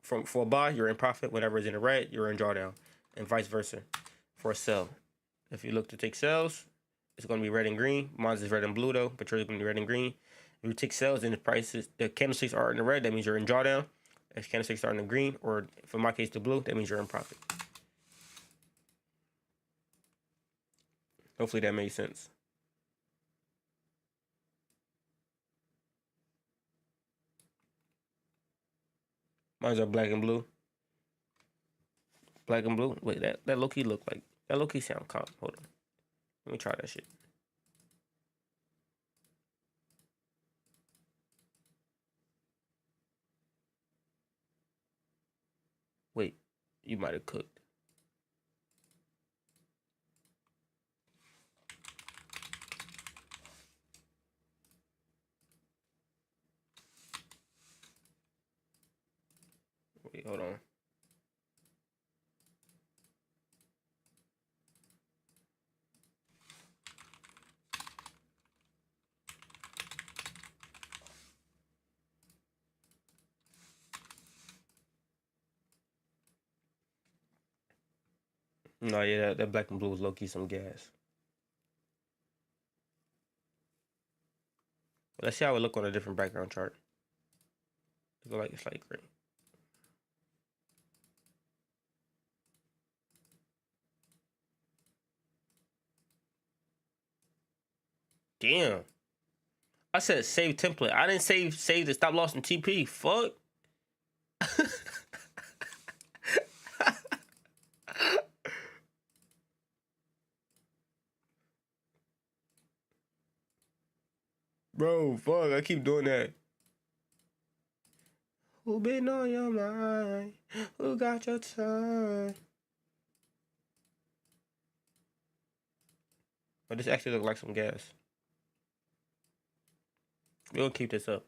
for a buy, you're in profit. Whenever it's in the red, you're in drawdown, and vice versa for a sell. If you look to take sells, it's going to be red and green. Mine's is red and blue though, but yours is going to be red and green. If you take sells and the candlesticks are in the red, that means you're in drawdown. If candlesticks are in the green, or for my case the blue, that means you're in profit. Hopefully that made sense. Mine's are black and blue. Black and blue. Wait, that low-key look like, that low-key sound calm. Hold on. Let me try that shit. Wait, you might have cooked. Wait, hold on. No, yeah, that black and blue was low-key some gas. Let's see how it look on a different background chart. It look like it's like great. Damn. I said save template. I didn't save the stop loss in TP. Fuck. Bro, fuck. I keep doing that. Who been on your mind? Who got your time? But this actually look like some gas. We'll keep this up.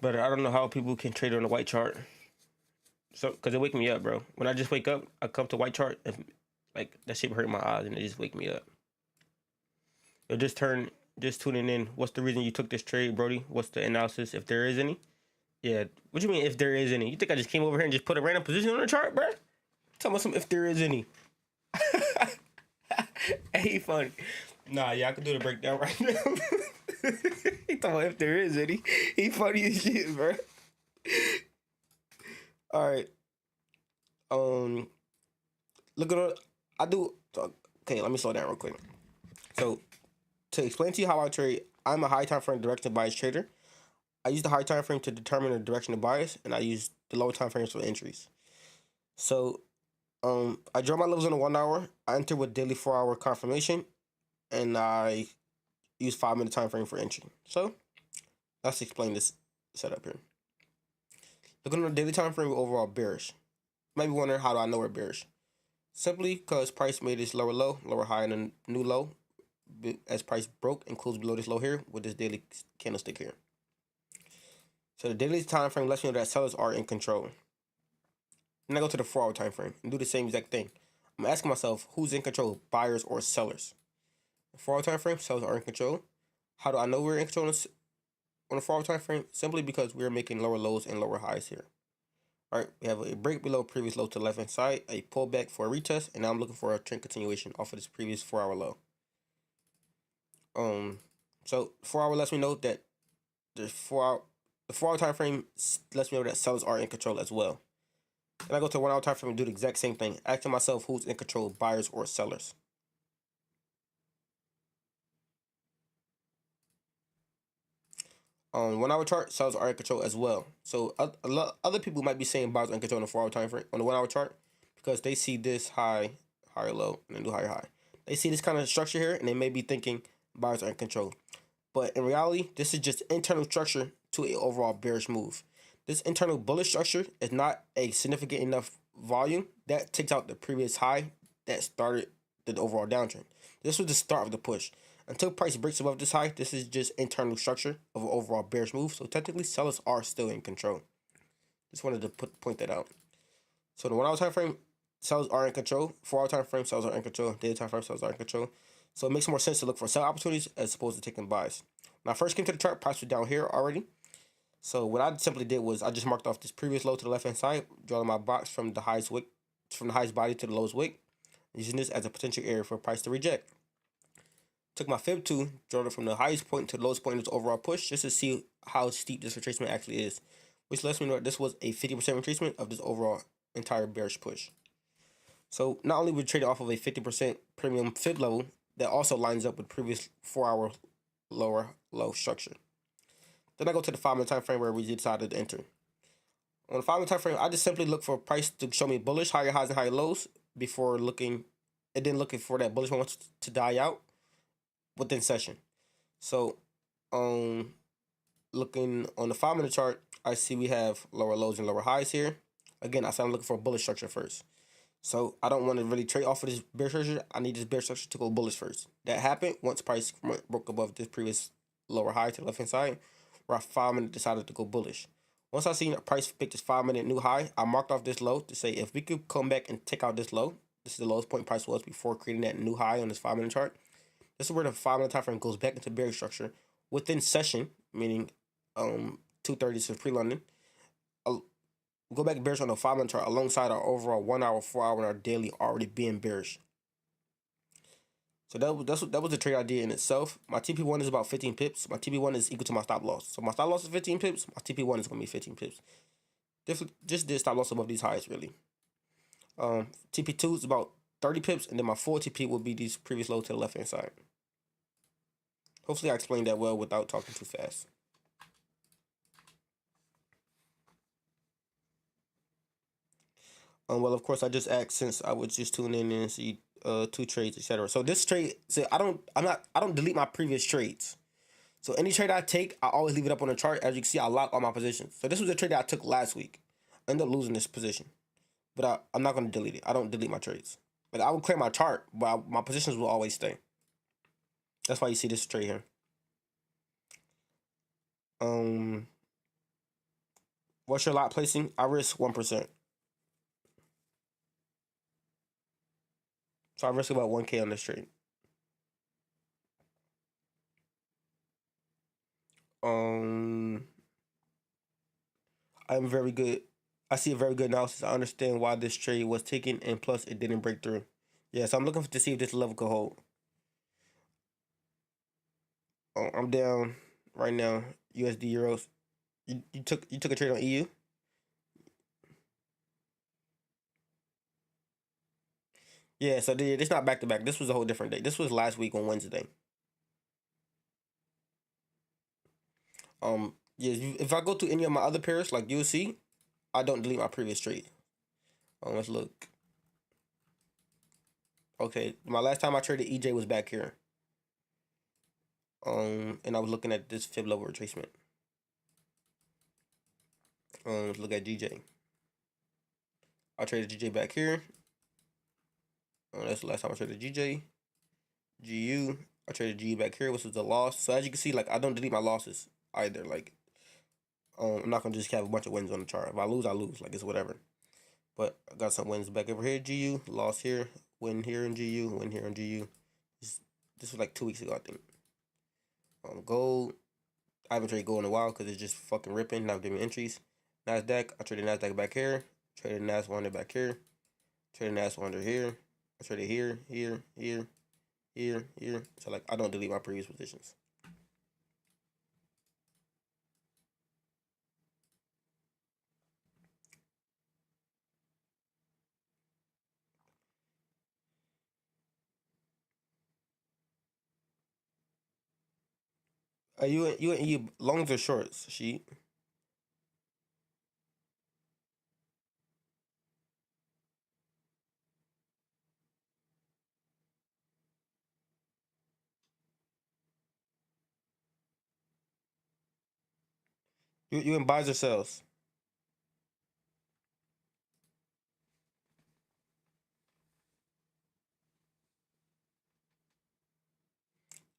But I don't know how people can trade on a white chart. So, cause it wake me up, bro. When I just wake up, I come to white chart, and like that shit hurt my eyes, and it just wake me up. So just tuning in. What's the reason you took this trade, Brody? What's the analysis, if there is any? Yeah. What do you mean, if there is any? You think I just came over here and just put a random position on the chart, bro? Tell me some if there is any. Hey, funny. Nah, yeah, I could do the breakdown right now. He talking about if there is any. He funny as shit, bro. All right. Look at I do. Okay, let me slow down real quick. So, to explain to you how I trade, I'm a high time frame direction bias trader. I use the high time frame to determine the direction of bias, and I use the low time frames for entries. So, I draw my levels on the 1 hour. I enter with daily 4-hour confirmation, and I use 5-minute time frame for entry. So, let's explain this setup here. Looking on the daily time frame, we're overall bearish. You might be wondering, how do I know we're bearish? Simply because price made this lower low, lower high, and a new low, as price broke and closed below this low here with this daily candlestick here. So the daily time frame lets me know that sellers are in control. Then I go to the 4-hour time frame and do the same exact thing. I'm asking myself, who's in control, buyers or sellers? The 4-hour time frame, sellers are in control. How do I know we're in control on the 4-hour time frame? Simply because we're making lower lows and lower highs here. All right, we have a break below previous low to the left hand side, a pullback for a retest, and now I'm looking for a trend continuation off of this previous 4-hour low. So 4-hour lets me know that the 4-hour time frame lets me know that sellers are in control as well. Then I go to the 1-hour time frame and do the exact same thing, asking myself who's in control, buyers or sellers. On 1-hour chart, sellers are in control as well. So other people might be saying buyers are in control on the 4-hour time frame on the 1-hour chart because they see this high, higher low, and then do higher high. They see this kind of structure here, and they may be thinking buyers are in control. But in reality, this is just internal structure to an overall bearish move. This internal bullish structure is not a significant enough volume that takes out the previous high that started the overall downtrend. This was the start of the push. Until price breaks above this high, this is just internal structure of an overall bearish move. So technically, sellers are still in control. Just wanted to point that out. So the 1-hour time frame, sellers are in control. 4-hour time frame, sellers are in control. Daily time frame, sellers are in control. So it makes more sense to look for sell opportunities as opposed to taking buys. When I first came to the chart, price was down here already. So what I simply did was I just marked off this previous low to the left hand side, drawing my box from the highest wick, from the highest body to the lowest wick, using this as a potential area for price to reject. Took my fib tool, drawn it from the highest point to the lowest point of this overall push, just to see how steep this retracement actually is, which lets me know that this was a 50% retracement of this overall entire bearish push. So not only we traded off of a 50% premium fib level, that also lines up with previous 4-hour lower low structure. Then I go to the 5-minute time frame where we decided to enter. On the 5-minute time frame, I just simply look for price to show me bullish, higher highs and higher lows before looking, and then looking for that bullish moment to die out within session. So, looking on the 5-minute chart, I see we have lower lows and lower highs here. Again, I said I'm looking for a bullish structure first. So I don't want to really trade off of this bear structure. I need this bear structure to go bullish first. That happened once price broke above this previous lower high to the left hand side, where 5-minute decided to go bullish. Once I seen price pick this 5-minute new high, I marked off this low to say if we could come back and take out this low, this is the lowest point price was before creating that new high on this 5-minute chart. This is where the 5-minute time frame goes back into bearish structure within session, meaning 2:30 to pre-London. Go back to bearish on the 5-minute chart alongside our overall 1-hour, 4-hour, and our daily already being bearish. So that was the trade idea in itself. My TP1 is about 15 pips. My TP1 is equal to my stop loss. So my stop loss is 15 pips. My TP1 is going to be 15 pips. Just did stop loss above these highs, really. TP2 is about 30 pips, and then my full TP will be these previous lows to the left-hand side. Hopefully I explained that well without talking too fast. Well, of course, I just asked since I was just tuning in and see 2 trades, etc. So this trade, so I don't delete my previous trades. So any trade I take, I always leave it up on the chart. As you can see, I lock all my positions. So this was a trade that I took last week. I ended up losing this position, but I'm not going to delete it. I don't delete my trades. Like, I will clear my chart, but my positions will always stay. That's why you see this trade here. What's your lot placing? I risk 1%. So I risk about 1K on this trade. I'm very good. I see a very good analysis. I understand why this trade was taken, and plus it didn't break through. Yeah, so I'm looking to see if this level could hold. I'm down right now. USD euros. You took a trade on EU. Yeah, so it's not back to back. This was a whole different day. This was last week on Wednesday. Yeah, if I go to any of my other pairs, like you'll see, I don't delete my previous trade. Let's look. Okay, my last time I traded EJ was back here. And I was looking at this fib level retracement. Let's look at GJ. I traded GJ back here. That's the last time I traded GJ. GU. I traded GU back here, which was a loss. So as you can see, like I don't delete my losses either. Like, I'm not gonna just have a bunch of wins on the chart. If I lose, I lose. Like it's whatever. But I got some wins back over here. GU lost here, win here in GU, win here in GU. This was like 2 weeks ago, I think. Gold. I haven't traded gold in a while because it's just fucking ripping. Not giving entries. Nasdaq. I traded Nasdaq back here. Traded Nas 100 back here. Traded Nas 100 here. I traded here, here, here, here, here. So like I don't delete my previous positions. You longs or shorts? Sheet. You in buys or sells?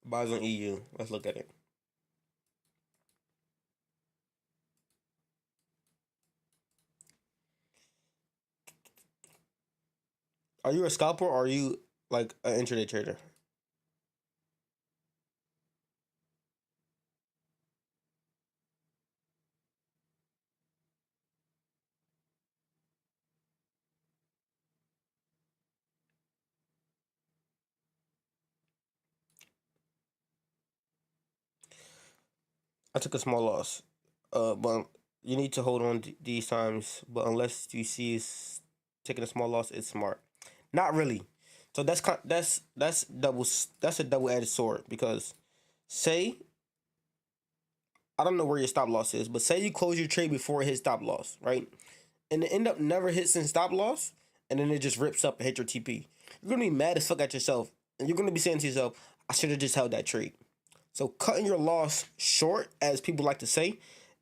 Buys on EU. Let's look at it. Are you a scalper or are you like an intraday trader? I took a small loss. But you need to hold on these times. But unless you see taking a small loss, it's smart. Not really. So that's a double edged sword because say I don't know where your stop loss is, but say you close your trade before it hits stop loss, right? And it end up never hits in stop loss, and then it just rips up and hit your TP. You're gonna be mad as fuck at yourself, and you're gonna be saying to yourself, "I should have just held that trade." So cutting your loss short, as people like to say,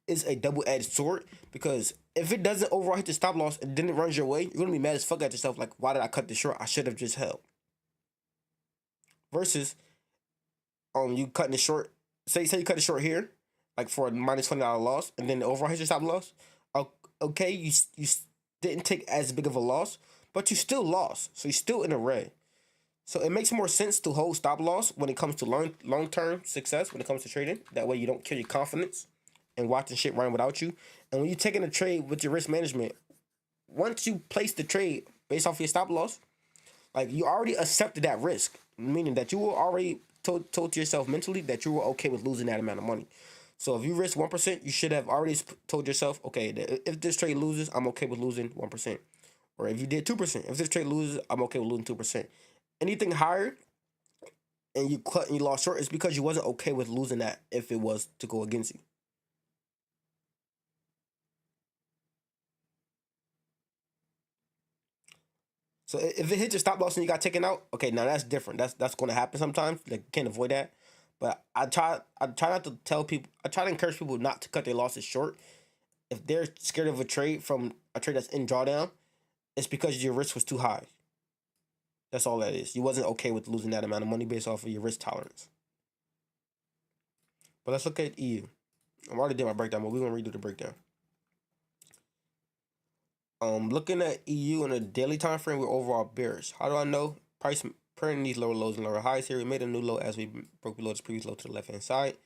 is a double-edged sword because if it doesn't overall hit the stop loss and then it runs your way, you're gonna be mad as fuck at yourself. Like, why did I cut this short? I should have just held. Versus, you cutting it short. Say you cut it short here, like for a minus $20 loss, and then the overall hits your stop loss. Okay, you didn't take as big of a loss, but you still lost, so you're still in the red. So it makes more sense to hold stop loss when it comes to long term success, when it comes to trading. That way you don't kill your confidence and watching shit run without you. And when you're taking a trade with your risk management, once you place the trade based off your stop loss, like you already accepted that risk, meaning that you were already told to yourself mentally that you were okay with losing that amount of money. So if you risk 1%, you should have already told yourself, okay, if this trade loses, I'm okay with losing 1%. Or if you did 2%, if this trade loses, I'm okay with losing 2%. Anything higher and you cut and you lost short, it's because you wasn't okay with losing that if it was to go against you. So if it hits your stop loss and you got taken out, okay, now that's different. That's going to happen sometimes. Like you can't avoid that. But I try not to tell people. I try to encourage people not to cut their losses short. If they're scared of a trade from a trade that's in drawdown, it's because your risk was too high. That's all that is. You wasn't okay with losing that amount of money based off of your risk tolerance. But let's look at EU. I'm already doing my breakdown, but we're gonna redo the breakdown. Looking at EU on a daily time frame, we're overall bearish. How do I know? Price printing these lower lows and lower highs here. We made a new low as we broke below this previous low to the left hand side.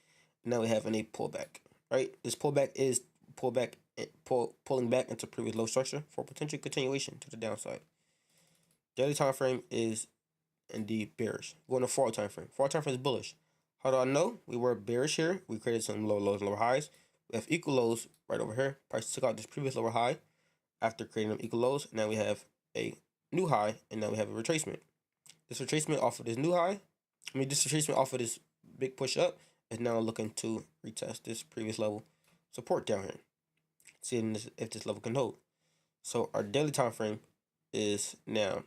Now we have a pullback. Right, this pullback is pulling back into previous low structure for potential continuation to the downside. Daily time frame is indeed bearish. Going to 4-hour time frame. 4-hour time frame is bullish. How do I know? We were bearish here. We created some lower lows and lower highs. We have equal lows right over here. Price took out this previous lower high after creating them equal lows. Now we have a new high, and now we have a retracement. This retracement off of this new high, this retracement off of this big push up is now looking to retest this previous level support down here, seeing if this level can hold. So our daily time frame is now,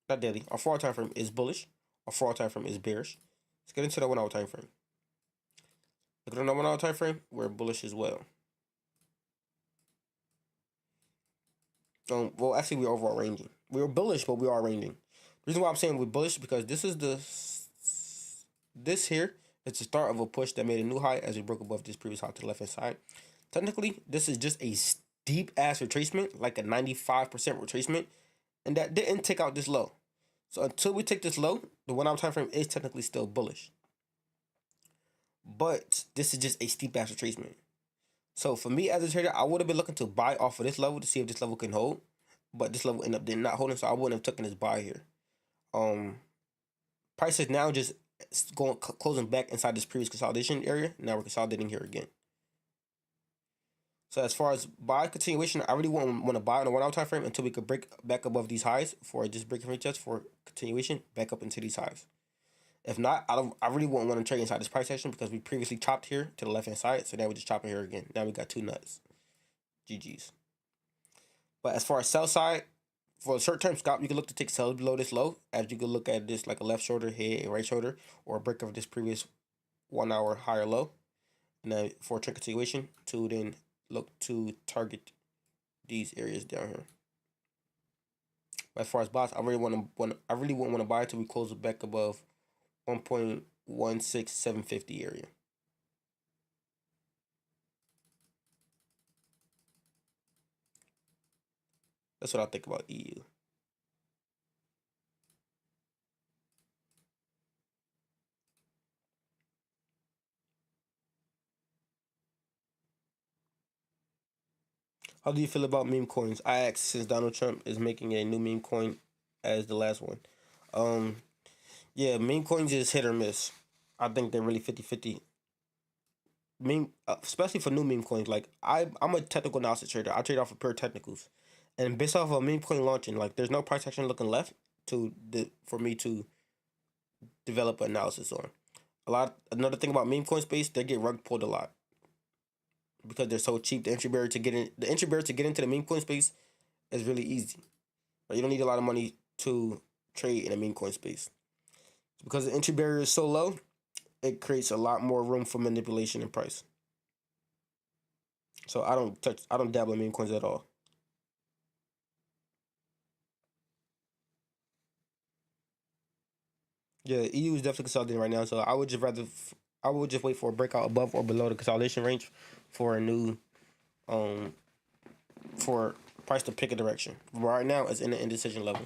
not daily, our 4-hour time frame is bullish, our 4-hour time frame is bearish. Let's get into the 1-hour time frame. Look at the 1-hour time frame, we're bullish as well. Well, actually, we're overall ranging. We were bullish, but we are ranging. The reason why I'm saying we're bullish is because this here is the start of a push that made a new high as we broke above this previous high to the left hand side. Technically, this is just a steep ass retracement, like a 95% retracement, and that didn't take out this low. So until we take this low, the 1-hour time frame is technically still bullish. But this is just a steep ass retracement. So for me as a trader, I would have been looking to buy off of this level to see if this level can hold, but this level ended up not holding, so I wouldn't have taken this buy here. Price is now just closing back inside this previous consolidation area. Now we're consolidating here again. So as far as buy continuation, I really want to buy on a 1-hour time frame until we could break back above these highs for just breaking retest for continuation back up into these highs. If not, I really won't want to trade inside this price action because we previously chopped here to the left hand side. So now we're just chopping here again. Now we got two nuts. GG's. But as far as sell side, for a short term scalp, you can look to take sell below this low, as you can look at this like a left shoulder, head, and right shoulder, or a break of this previous 1-hour higher low. And then for a trend continuation, to then look to target these areas down here. But as far as buys, I really wouldn't want to buy until we close it back above 1.16750 area. That's what I think about EU. How do you feel about meme coins? I asked since Donald Trump is making a new meme coin as the last one. Yeah, meme coins is hit or miss. I think they're really 50-50. Especially for new meme coins. Like I'm a technical analysis trader. I trade off of pure technicals, and based off of a meme coin launching, like there's no price action looking left for me to develop an analysis on. Another thing about meme coin space, they get rug pulled a lot because they're so cheap. The entry barrier to get into the meme coin space is really easy. But you don't need a lot of money to trade in a meme coin space. Because the entry barrier is so low, it creates a lot more room for manipulation and price. So I don't dabble in meme coins at all. Yeah, EU is definitely consolidating right now. So I would just wait for a breakout above or below the consolidation range for a new for price to pick a direction. Right now, it's in the indecision level.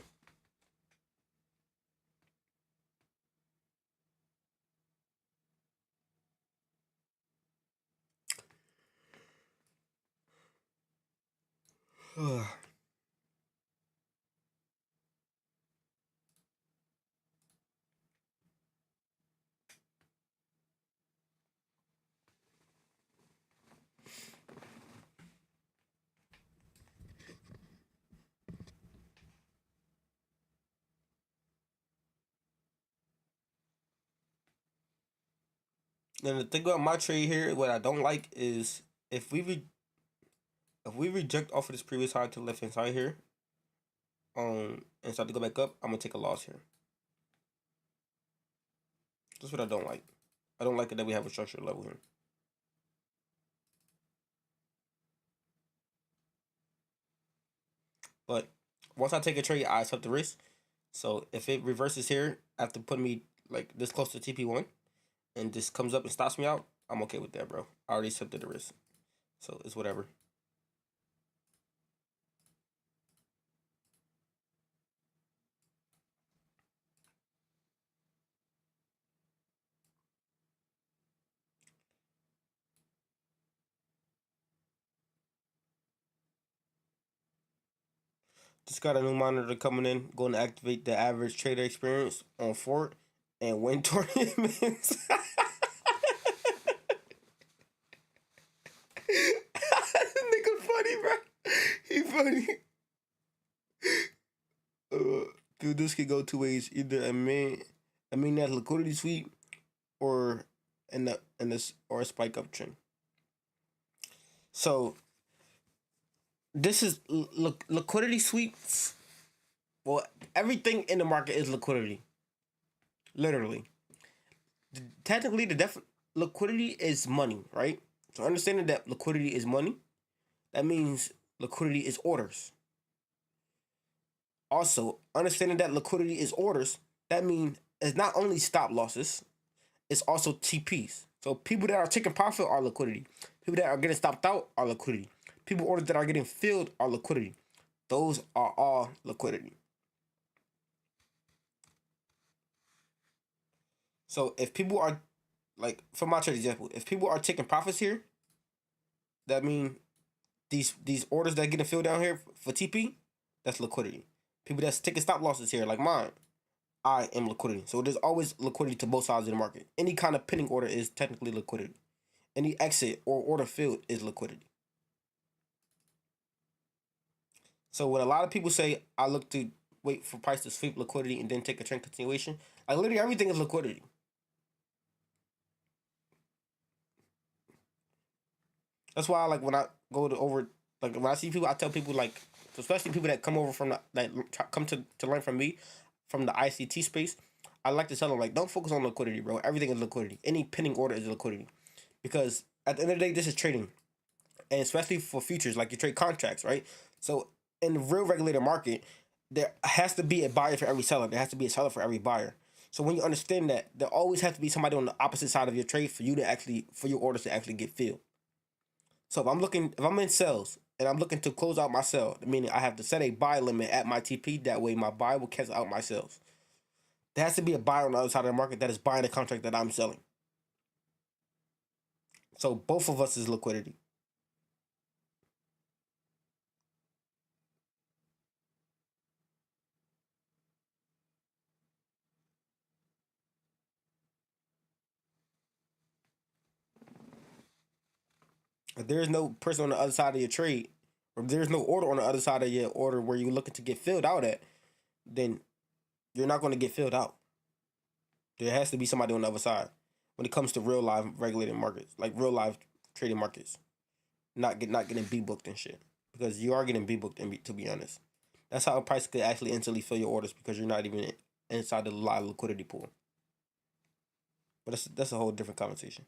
And the thing about my trade here, what I don't like is if we reject off of this previous high to the left hand side here, and start to go back up, I'm gonna take a loss here. That's what I don't like. I don't like it that we have a structured level here. But once I take a trade, I accept the risk. So if it reverses here after putting me like this close to TP1 and just comes up and stops me out, I'm okay with that, bro. I already accepted the risk. So it's whatever. Just got a new monitor coming in. Going to activate the average trader experience on Fort and win tournaments. Nigga funny, bro. He funny. Dude, this could go two ways. Either a main that liquidity sweep, or or a spike up trend. So this is liquidity sweeps. Well, everything in the market is liquidity. Literally. Technically, liquidity is money, right? So understanding that liquidity is money, that means liquidity is orders. Also, understanding that liquidity is orders, that means it's not only stop losses, it's also TPs. So people that are taking profit are liquidity. People that are getting stopped out are liquidity. People orders that are getting filled are liquidity. Those are all liquidity. So if people are, like, for my trade example, if people are taking profits here, that means these orders that are getting filled down here for TP, that's liquidity. People that's taking stop losses here, like mine, I am liquidity. So there's always liquidity to both sides of the market. Any kind of pending order is technically liquidity. Any exit or order filled is liquidity. So when a lot of people say, I look to wait for price to sweep liquidity and then take a trend continuation, like literally everything is liquidity. That's why, like, when I go to over, like, when I see people, I tell people, like, especially people that come over from the, that come to learn from me from the ICT space, I like to tell them, like, don't focus on liquidity, bro. Everything is liquidity. Any pending order is liquidity. Because at the end of the day, this is trading. And especially for futures, like you trade contracts, right? So in the real regulated market, there has to be a buyer for every seller. There has to be a seller for every buyer. So when you understand that, there always has to be somebody on the opposite side of your trade for you to actually, for your orders to actually get filled. So if I'm in sales and I'm looking to close out my sell, meaning I have to set a buy limit at my TP, that way my buy will cancel out my sales. There has to be a buyer on the other side of the market that is buying the contract that I'm selling. So both of us is liquidity. If there is no person on the other side of your trade, or if there's no order on the other side of your order where you're looking to get filled out at, then you're not going to get filled out. There has to be somebody on the other side when it comes to real live regulated markets, like real live trading markets, not getting B booked and shit, because you are getting B booked. To be honest, that's how a price could actually instantly fill your orders because you're not even inside the live liquidity pool. But that's a whole different conversation.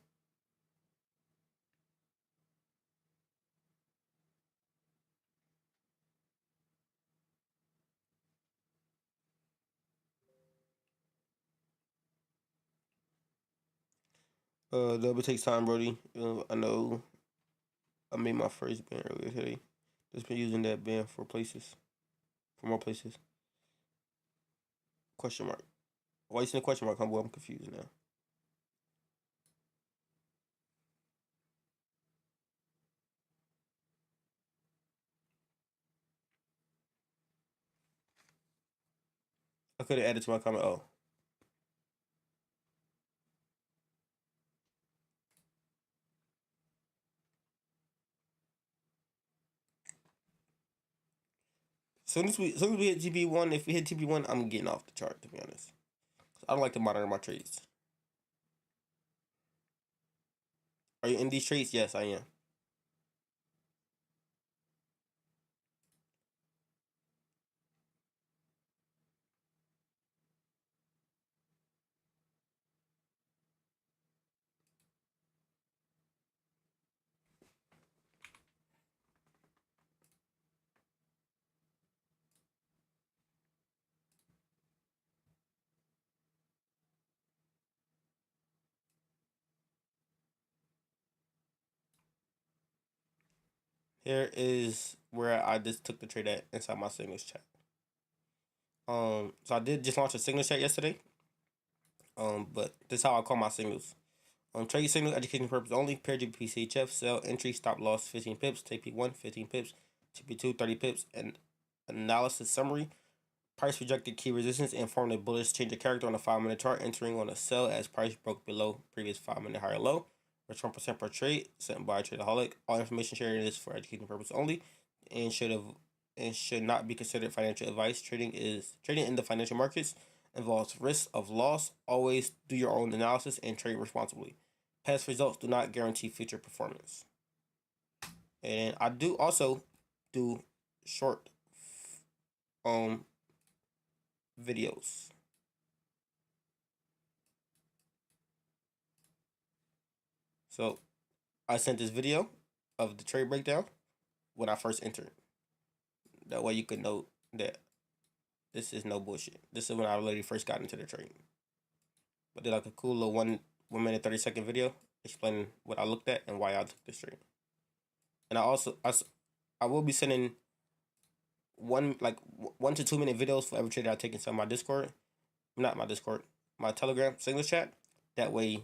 Double takes time, Brody. I know I made my first band earlier today. Just been using that band for more places. Question mark. Why you saying question mark, humble? I'm confused now. I could have added to my comment. Oh, soon as we hit TP1, if we hit TP1, I'm getting off the chart. To be honest, I don't like to monitor my trades. Are you in these trades? Yes, I am. Here is where I just took the trade at inside my signals chat. So I did just launch a signals chat yesterday. But this is how I call my signals. Trade signal, education purpose only. Pair GBP CHF, sell, entry, stop loss, 15 pips. TP1, 15 pips. TP2, 30 pips. And analysis summary. Price rejected key resistance and formed a bullish change of character on the 5-minute chart, entering on a sell as price broke below previous 5-minute higher low. Return percent per trade sent by Tradeaholic. All information shared is for educational purposes only, and should not be considered financial advice. Trading in the financial markets involves risk of loss. Always do your own analysis and trade responsibly. Past results do not guarantee future performance. And I do also do short videos. So I sent this video of the trade breakdown when I first entered. That way you could know that this is no bullshit. This is when I literally first got into the trade. But did like a cool little 1 minute 30-second video explaining what I looked at and why I took this trade. And I will be sending 1 to 2 minute videos for every trade I take inside my Discord. Not my Discord, my Telegram signal chat. That way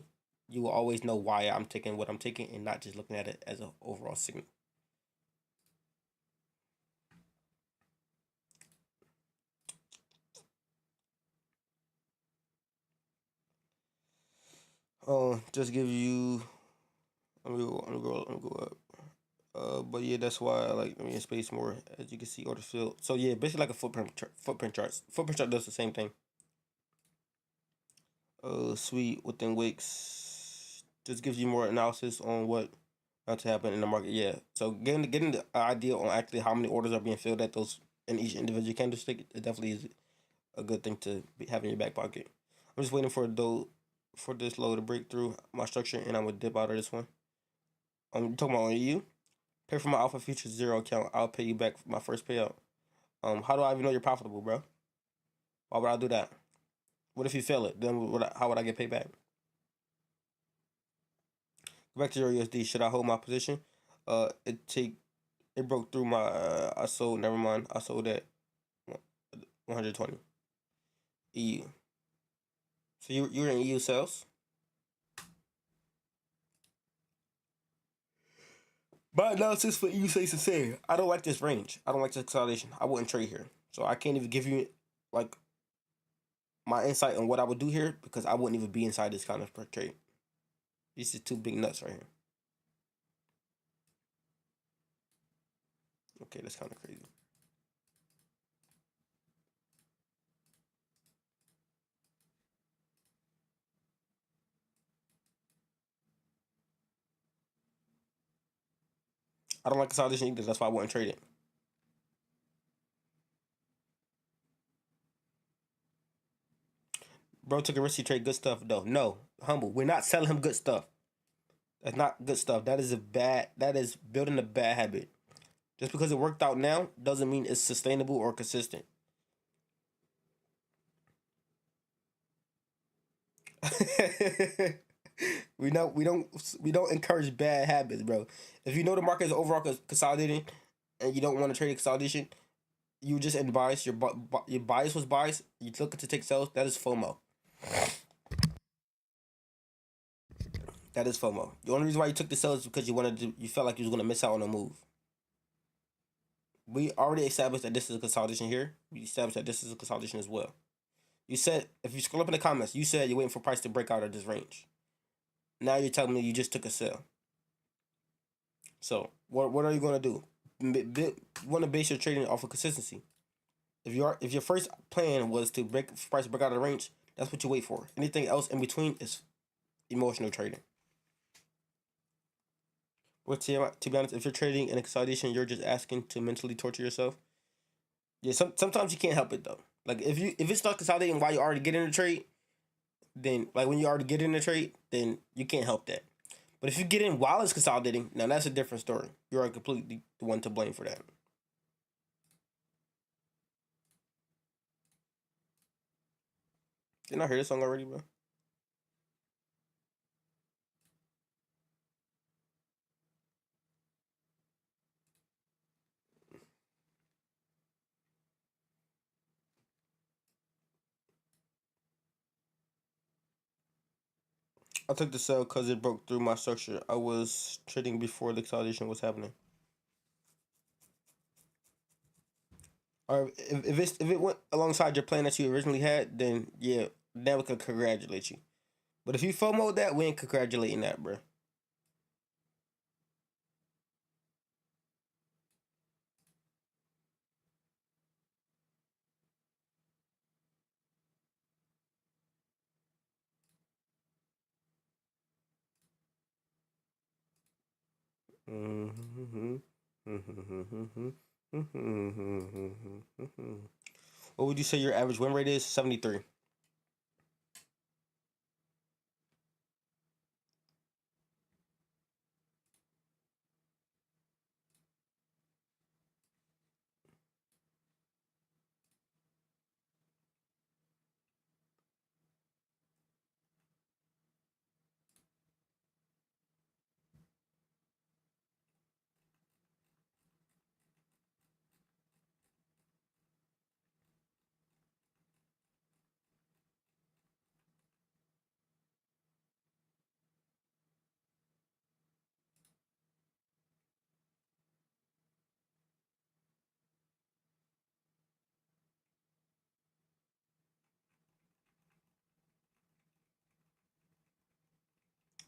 you will always know why I'm taking what I'm taking and not just looking at it as an overall signal. Just give you. Let me go up. But yeah, that's why I like let me space more. As you can see, order field. So yeah, basically like a footprint chart. Footprint chart does the same thing. Sweet within wicks just gives you more analysis on what about to happen in the market. Yeah. So getting the idea on actually how many orders are being filled at those in each individual candlestick, it definitely is a good thing to have in your back pocket. I'm just waiting for this low to break through my structure, and I'm gonna dip out of this one. I'm talking about on EU. Pay for my Alpha Futures 0 account. I'll pay you back for my first payout. How do I even know you're profitable, bro? Why would I do that? What if you fail it? Then how would I get paid back? Go back to your USD. Should I hold my position? It broke through my. I sold. Never mind. I sold at 120 EU. So you're in EU sales. My analysis for EU stays the same. I don't like this range. I don't like this consolidation. I wouldn't trade here. So I can't even give you like my insight on what I would do here because I wouldn't even be inside this kind of trade. These are two big nuts right here. Okay, that's kind of crazy. I don't like consolidation either. That's why I wouldn't trade it. Bro took a risky trade. Good stuff though. No, humble. We're not selling him good stuff. That's not good stuff. That is building a bad habit. Just because it worked out now doesn't mean it's sustainable or consistent. we don't encourage bad habits, bro. If you know the market is overall consolidating and you don't want to trade consolidation, you just unbiased. Your bias was biased. You took it to take sales. That is FOMO. That is FOMO. The only reason why you took the sales is because you felt like you was gonna miss out on a move. We already established that this is a consolidation here. We established that this is a consolidation as well. You said, if you scroll up in the comments, you said you're waiting for price to break out of this range. Now you're telling me you just took a sell. So what are you gonna do? You want to base your trading off of consistency. If your first plan was to price break out of the range, that's what you wait for. Anything else in between is emotional trading. Well, to be honest, if you're trading in a consolidation, you're just asking to mentally torture yourself. Yeah, sometimes you can't help it though. Like if it starts consolidating while you already get in the trade, then like when you already get in the trade, then you can't help that. But if you get in while it's consolidating, now that's a different story. You're completely the one to blame for that. Didn't I hear this song already, bro? I took the sell because it broke through my structure. I was trading before the consolidation was happening. Or if it went alongside your plan that you originally had, then yeah, then we could congratulate you. But if you FOMO that, we ain't congratulating that, bro. What would you say your average win rate is? 73.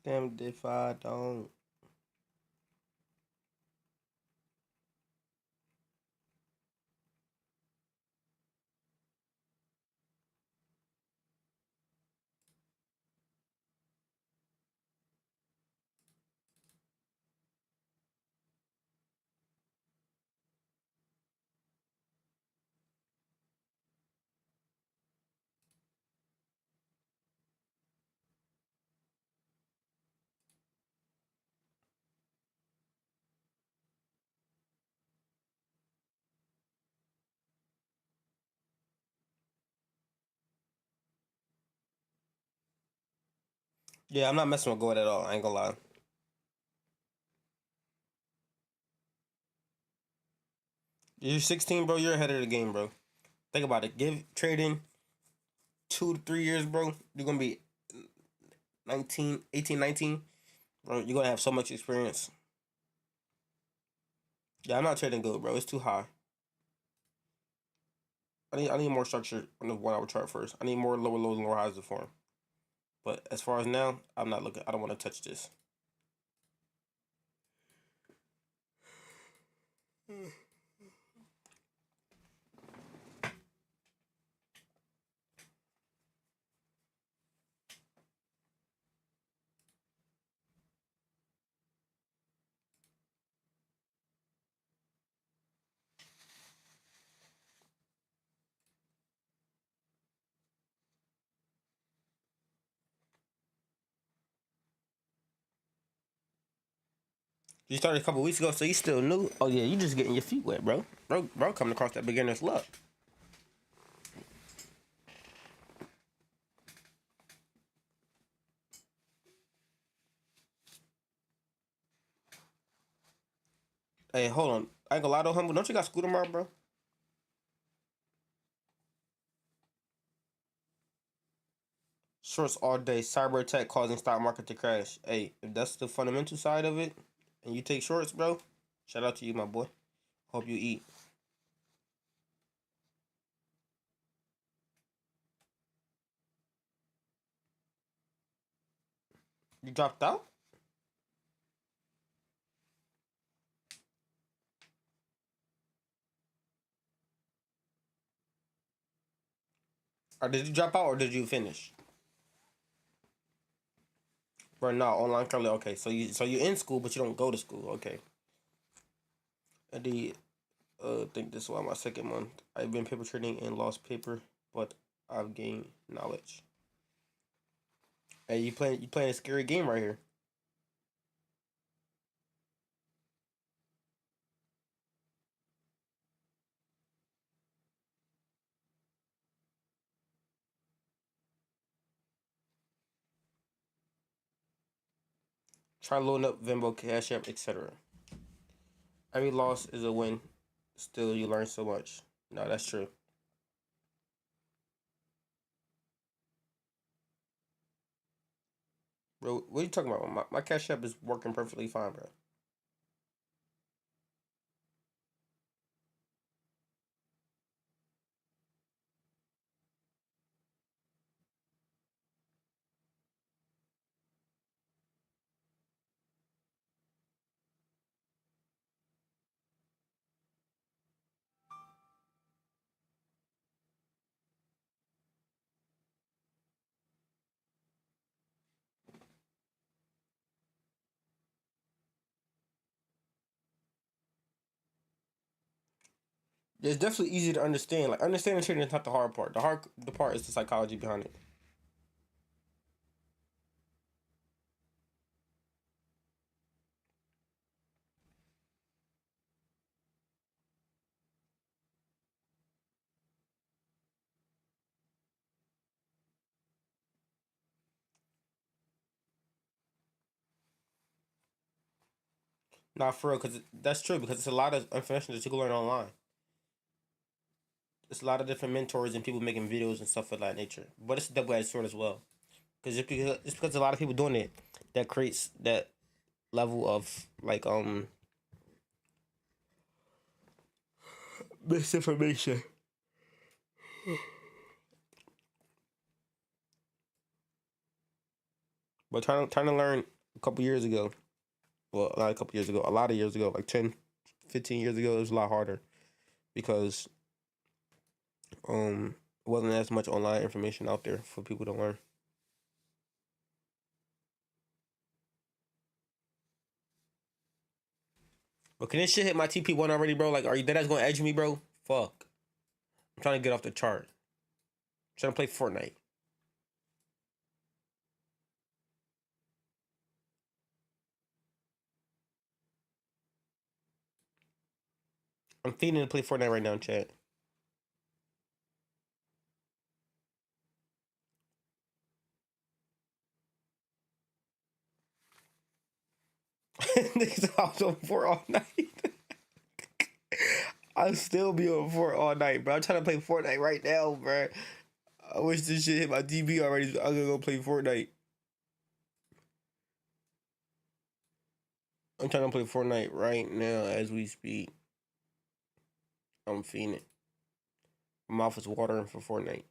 Damn if I don't. Yeah, I'm not messing with gold at all. I ain't gonna lie. You're 16, bro. You're ahead of the game, bro. Think about it. Give trading 2 to 3 years, bro. You're gonna be 19, 18, 19. Bro, you're gonna have so much experience. Yeah, I'm not trading gold, bro. It's too high. I need more structure on the 1 hour chart first. I need more lower lows and lower highs to form. But as far as now, I'm not looking. I don't want to touch this. You started a couple weeks ago, so you still new. Oh yeah, you just getting your feet wet, bro. Bro, coming across that beginner's luck. Hey, hold on. I ain't gonna lie though, humble. Don't you got school tomorrow, bro? Shorts all day. Cyber attack causing stock market to crash. Hey, if that's the fundamental side of it, and you take shorts, bro, shout out to you, my boy. Hope you eat. You dropped out, or did you drop out, or did you finish? Bro, no, online currently. Okay, so you in school, but you don't go to school. Okay, I did. Think this is why my second month. I've been paper trading and lost paper, but I've gained knowledge. Hey, you playing a scary game right here. Try loading up Venmo, Cash App, etc. Every loss is a win. Still, you learn so much. No, that's true. Bro, what are you talking about? My Cash App is working perfectly fine, bro. It's definitely easy to understand. Like understanding trading is not the hard part. The part is the psychology behind it. Not for real, because that's true. Because it's a lot of information that you can learn online. It's a lot of different mentors and people making videos and stuff of that nature. But it's a double-edged sword as well. Because it's because a lot of people doing it that creates that level of like misinformation. But trying to learn a couple years ago, well, not a couple years ago, a lot of years ago, like 10, 15 years ago, it was a lot harder because wasn't as much online information out there for people to learn. But can this shit hit my TP1 already, bro? Like, are you dead ass gonna edge me, bro? Fuck. I'm trying to get off the chart. I'm trying to play Fortnite. I'm feeding to play Fortnite right now in chat. Niggas, I was on 4 all night. I'll still be on 4 all night, bro. I'm trying to play Fortnite right now, bro. I wish this shit hit my DB already. I'm gonna go play Fortnite. I'm trying to play Fortnite right now as we speak. I'm feeding it. My mouth is watering for Fortnite.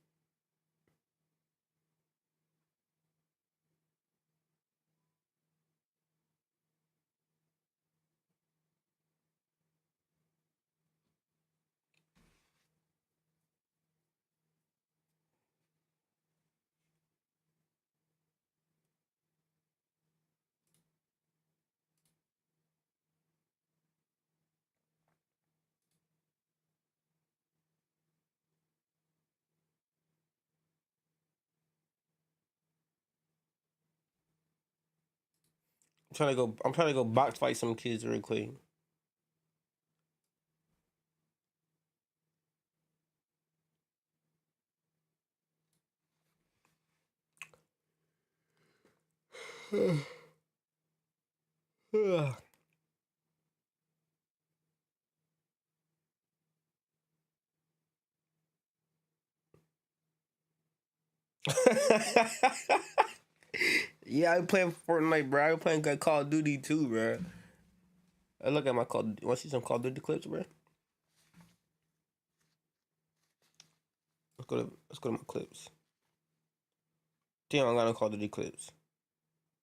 I'm trying to go box fight some kids real quick. Yeah, I'm playing Fortnite, bro. I'm playing Call of Duty too, bro. I look at my Call. Want to see some Call of Duty clips, bro? Let's go to my clips. Damn, I got no Call of Duty clips.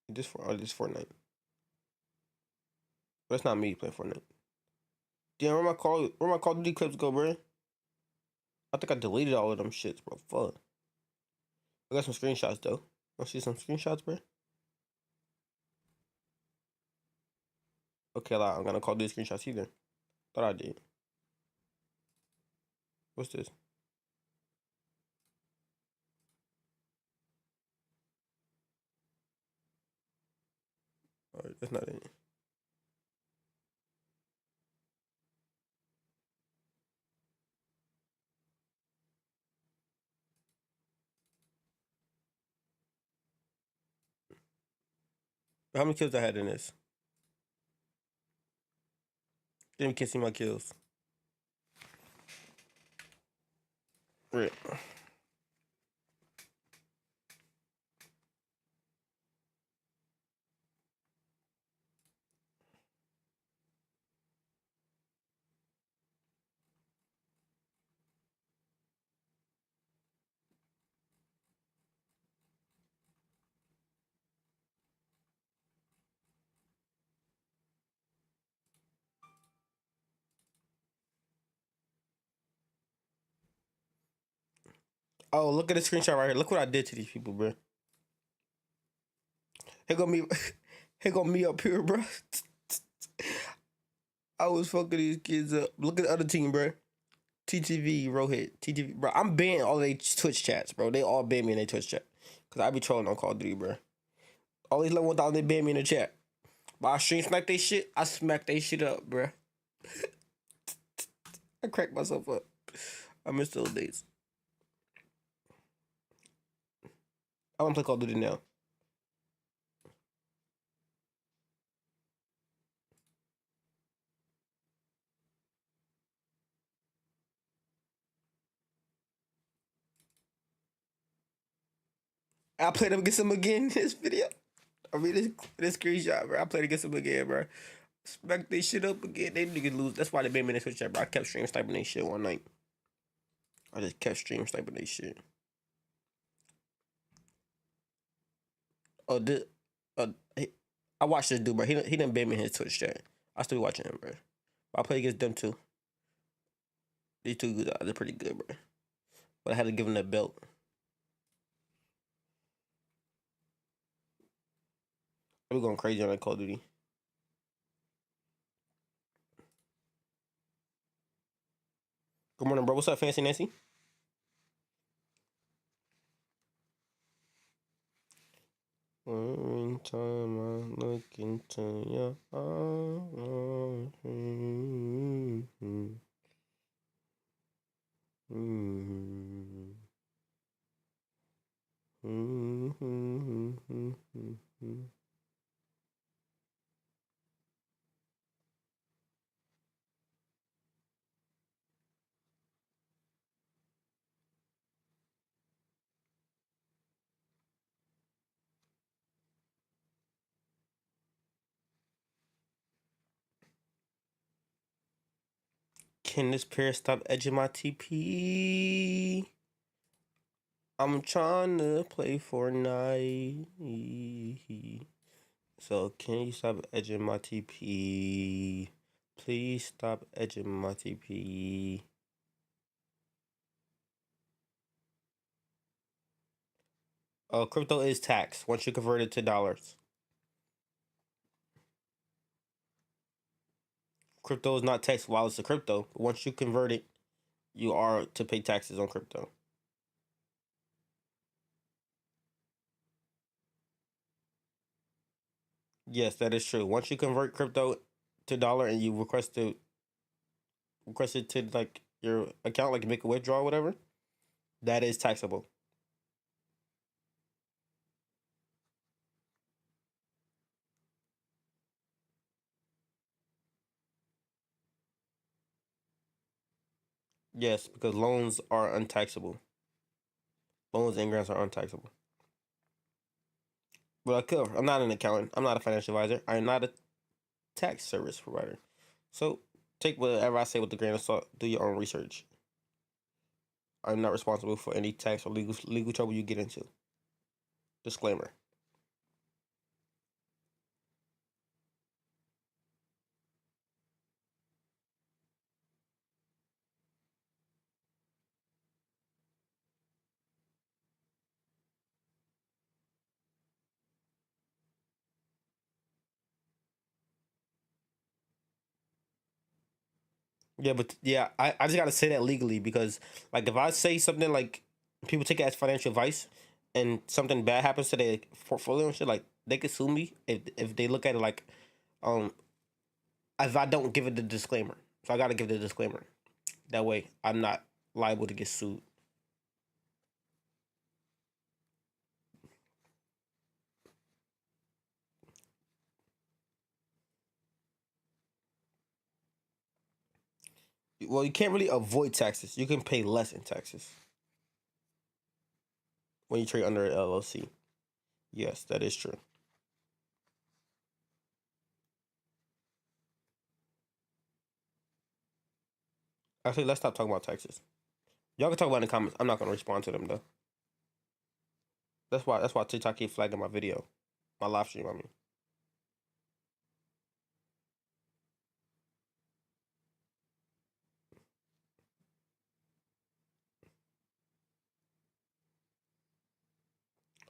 This Fortnite. But that's not me playing Fortnite. Damn, where my Call of Duty clips go, bro? I think I deleted all of them shits, bro. Fuck. I got some screenshots though. Want to see some screenshots, bro? Okay, I'm gonna Call of Duty screenshots either. Thought I did. What's this? Alright, that's not it. How many kills I had in this? Then you can't see my kills. Right. Oh, look at the screenshot right here. Look what I did to these people, bro. Here go me, here go me up here, bro. I was fucking these kids up. Look at the other team, bro. TTV, Rohit, TTV, bro. I'm banning all they Twitch chats, bro. They all ban me in their Twitch chat. Cause I be trolling on Call of Duty, bro. All these level 1000, they ban me in the chat. But I stream smack they shit, I smack they shit up, bro. I crack myself up. I miss those days. I wanna play Call of Duty now. I played against him again in this video. I mean, this screenshot, bro. I played against him again, bro. Smack they shit up again. They niggas lose. That's why they made me in the Twitch chat, bro. I kept stream sniping they shit one night. I just kept stream sniping they shit. Oh, I watched this dude, bro. He done ban me in his Twitch chat. I still be watching him, bro. I play against them too. These two good. They're pretty good, bro. But I had to give him that belt. I be going crazy on that Call of Duty. Good morning, bro. What's up, Fancy Nancy? One time I look into your eyes. Can this pair stop edging my TP? I'm trying to play Fortnite. So can you stop edging my TP? Please stop edging my TP. Crypto is taxed once you convert it to dollars. Crypto is not taxed while it's a crypto. But once you convert it, you are to pay taxes on crypto. Yes, that is true. Once you convert crypto to dollar and you request it to like your account, like make a withdrawal, whatever, that is taxable. Yes, because loans are untaxable. Loans and grants are untaxable. But I'm not an accountant. I'm not a financial advisor. I'm not a tax service provider. So take whatever I say with a grain of salt. Do your own research. I'm not responsible for any tax or legal trouble you get into. Disclaimer. Yeah, but yeah, I just gotta say that legally because like if I say something like people take it as financial advice and something bad happens to their portfolio and shit, like they could sue me if they look at it like um if I don't give it the disclaimer. So I gotta give the disclaimer. That way I'm not liable to get sued. Well, you can't really avoid taxes. You can pay less in taxes when you trade under an LLC. Yes, that is true. Actually, let's stop talking about taxes. Y'all can talk about it in the comments. I'm not gonna respond to them though. That's why TikTok keep flagging my video, my live stream. I mean,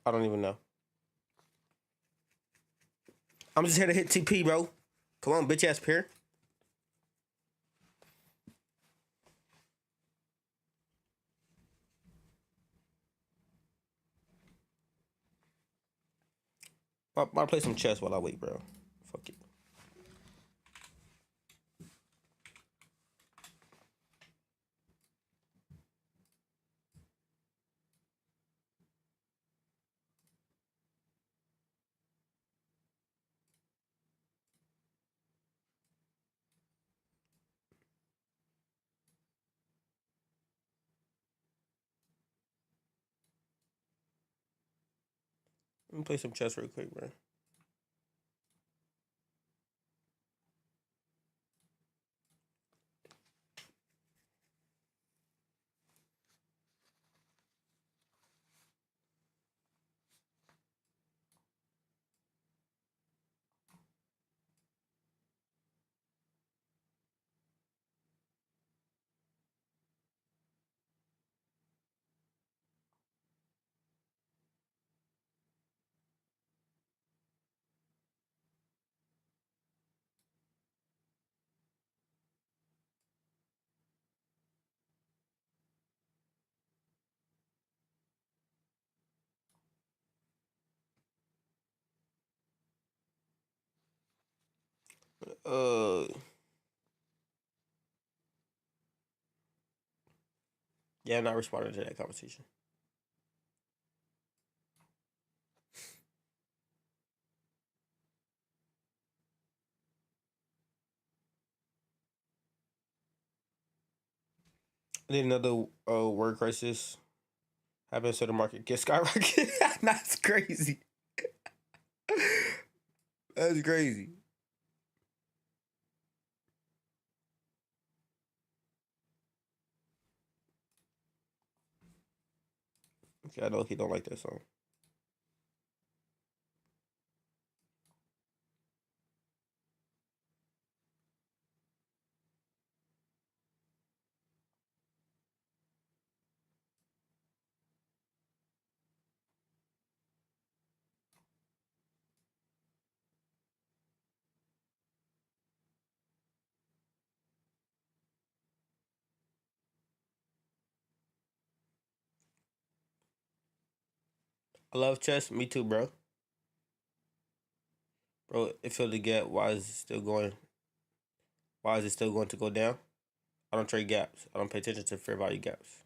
I don't even know. I'm just here to hit TP, bro. Come on, bitch ass peer. I'll play some chess while I wait, bro. Fuck it. Let me play some chess real quick, bro. Uh, yeah, I'm not responding to that conversation. I need another word crisis happens so the market gets skyrocketed. That's crazy. That's crazy. Okay, I know he don't like that song. I love chess. Me too, bro. Bro, it filled the gap. Why is it still going? Why is it still going to go down? I don't trade gaps. I don't pay attention to fair value gaps.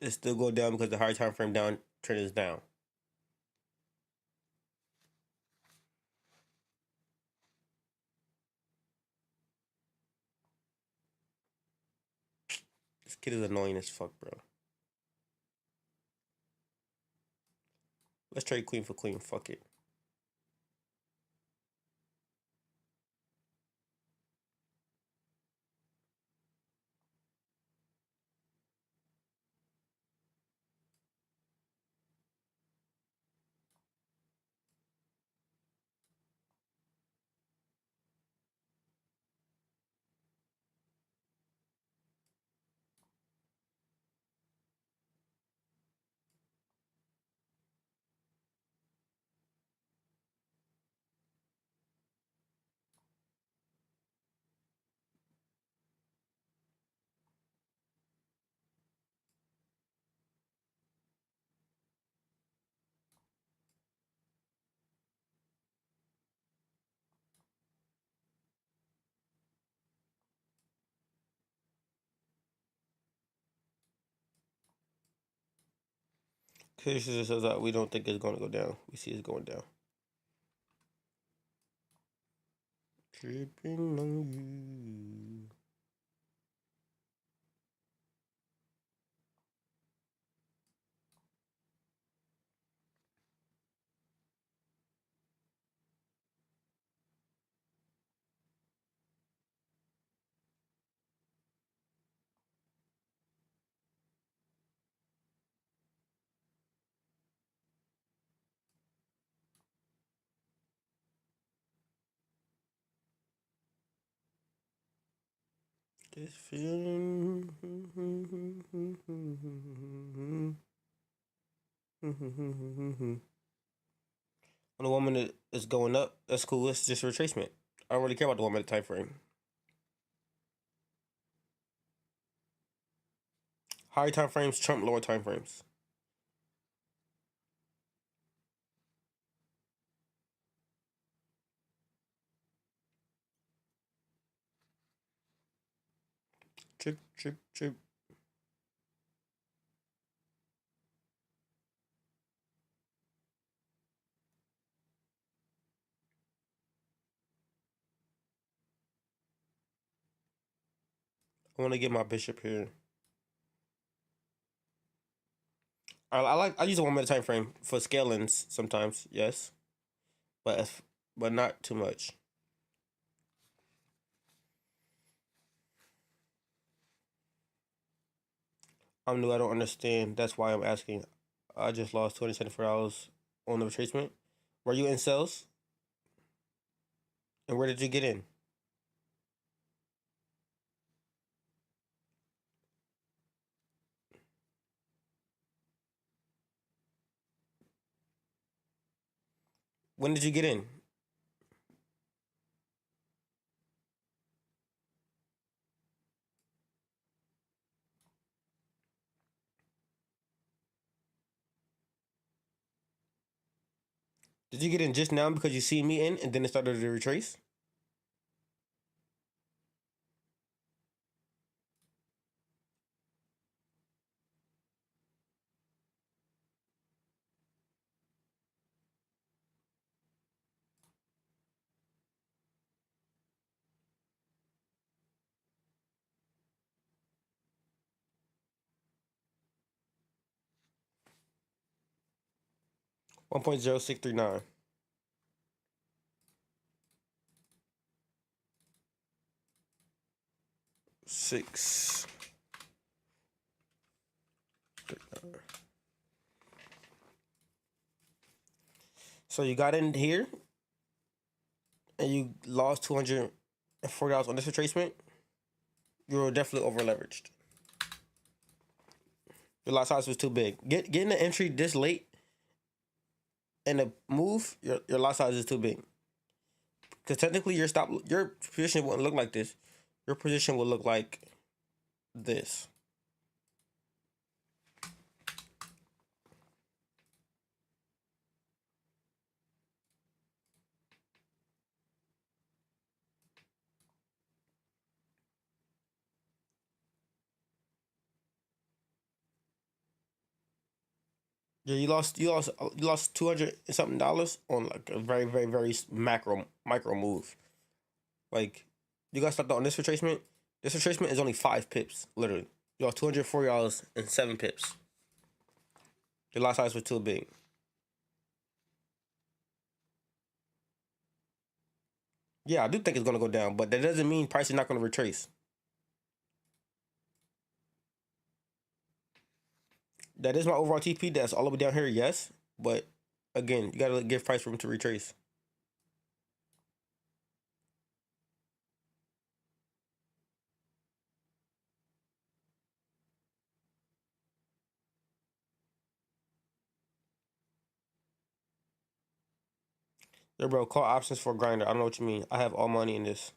It's still going down because the higher time frame down trend is down. This kid is annoying as fuck, bro. Let's trade queen for queen. Fuck it. Case just says that we don't think it's going to go down. We see it's going down. Tripping on you. This feeling. When the woman is going up, that's cool. It's just retracement. I don't really care about the 1 minute time frame. Higher time frames trump lower time frames. Chip, chip, chip. I want to get my bishop here. I use a 1 minute time frame for scalings sometimes, yes, but not too much. I'm new. I don't understand. That's why I'm asking. I just lost $274 on the retracement. Were you in sales? And where did you get in? When did you get in? Did you get in just now because you see me in and then it started to retrace? $1.0639. Six. So you got in here and you lost $240 on this retracement. You were definitely over leveraged. Your lot size was too big. Getting the entry this late and the move, your lot size is too big. Because technically your position wouldn't look like this. Your position would look like this. Yeah, you lost $200 and something dollars on like a very very very micro move. Like you got stopped on this retracement. This retracement is only 5 pips, literally. You lost $240 and 7 pips. Your lot size was too big. Yeah, I do think it's gonna go down, but that doesn't mean price is not gonna retrace. That is my overall TP. That's all the way down here, yes. But again, you gotta give price room to retrace. Yeah, bro, call options for grinder. I don't know what you mean. I have all money in this.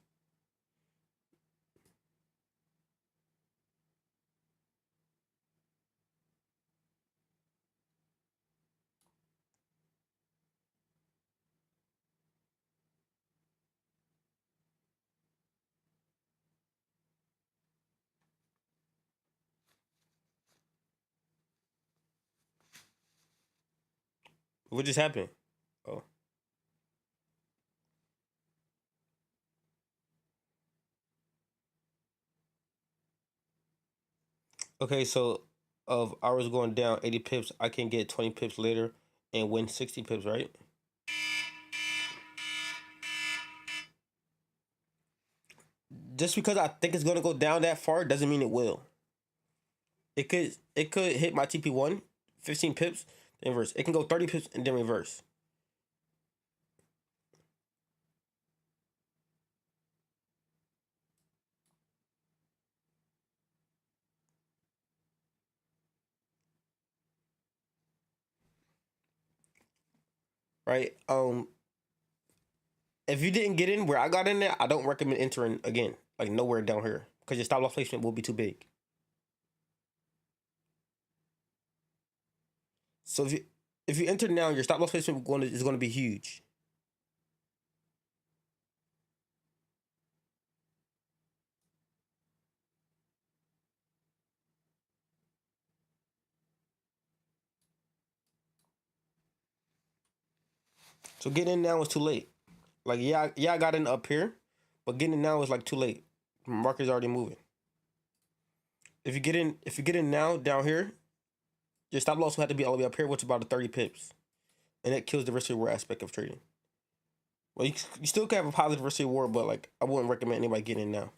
What just happened? Oh. Okay, so of ours going down 80 pips, I can get 20 pips later and win 60 pips, right? Just because I think it's gonna go down that far doesn't mean it will. It could hit my TP1, 15 pips, then reverse. It can go 30 pips and then reverse. Right? If you didn't get in where I got in there, I don't recommend entering again. Like nowhere down here. Because your stop loss placement will be too big. So if you enter now, your stop loss placement is going to be huge. So getting in now is too late. Like I got in up here, but getting in now is like too late. Market's already moving. If you get in now down here, your stop loss will have to be all the way up here, which is about 30 pips, and it kills the risk reward aspect of trading. Well, you still can have a positive risk reward, but like I wouldn't recommend anybody getting in now.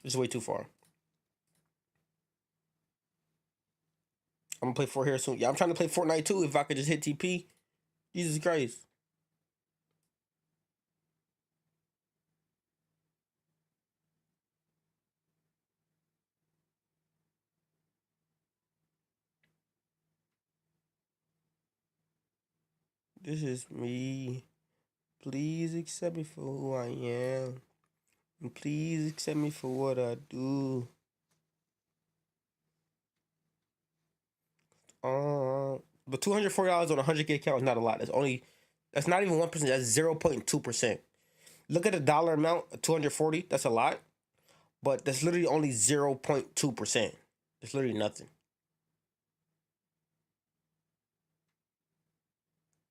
It's way too far. I'm gonna play Fort here soon. Yeah, I'm trying to play Fortnite too. If I could just hit TP, Jesus Christ. This is me. Please accept me for who I am. And please accept me for what I do. But $240 on a 100K account is not a lot. That's not even 1%. That's 0.2%. Look at the dollar amount, 240. That's a lot, but that's literally only 0.2%. It's literally nothing.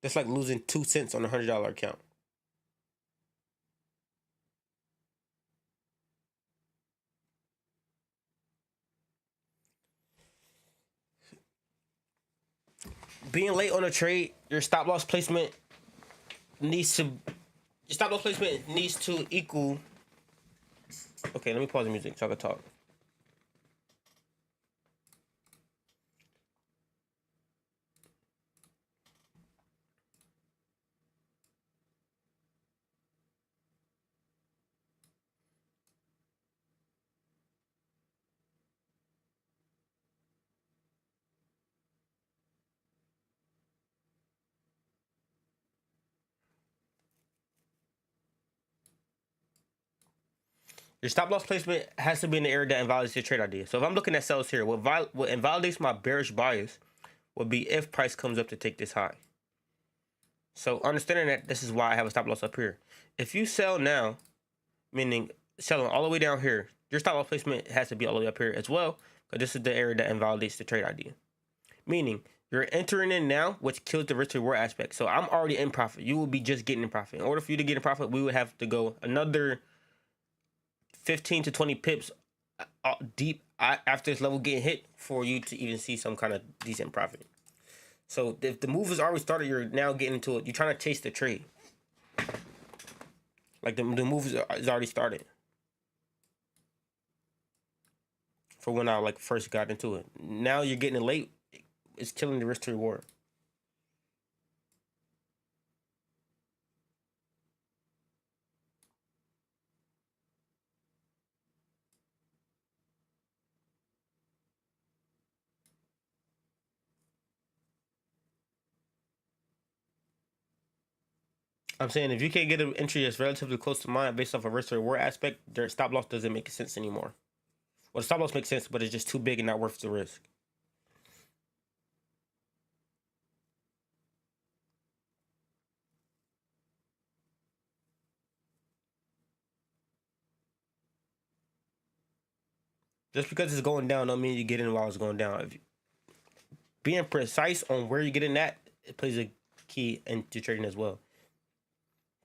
That's like losing 2 cents on a $100 account. Being late on a trade, your stop loss placement needs to equal. Okay, let me pause the music so I can talk. Your stop loss placement has to be in the area that invalidates your trade idea. So if I'm looking at sells here, what invalidates my bearish bias would be if price comes up to take this high. So understanding that, this is why I have a stop loss up here. If you sell now, meaning selling all the way down here, your stop loss placement has to be all the way up here as well, because this is the area that invalidates the trade idea. Meaning you're entering in now, which kills the risk reward aspect. So I'm already in profit. You will be just getting in profit. In order for you to get in profit, we would have to go another 15 to 20 pips deep after this level getting hit for you to even see some kind of decent profit. So if the move has already started, you're now getting into it. You're trying to chase the trade. Like the move is already started. For when I like first got into it. Now you're getting it late. It's killing the risk to reward. I'm saying if you can't get an entry that's relatively close to mine based off a risk to reward aspect, their stop loss doesn't make sense anymore. Well, the stop loss makes sense, but it's just too big and not worth the risk. Just because it's going down don't mean you get in while it's going down. Being precise on where you get in at, it plays a key into trading as well.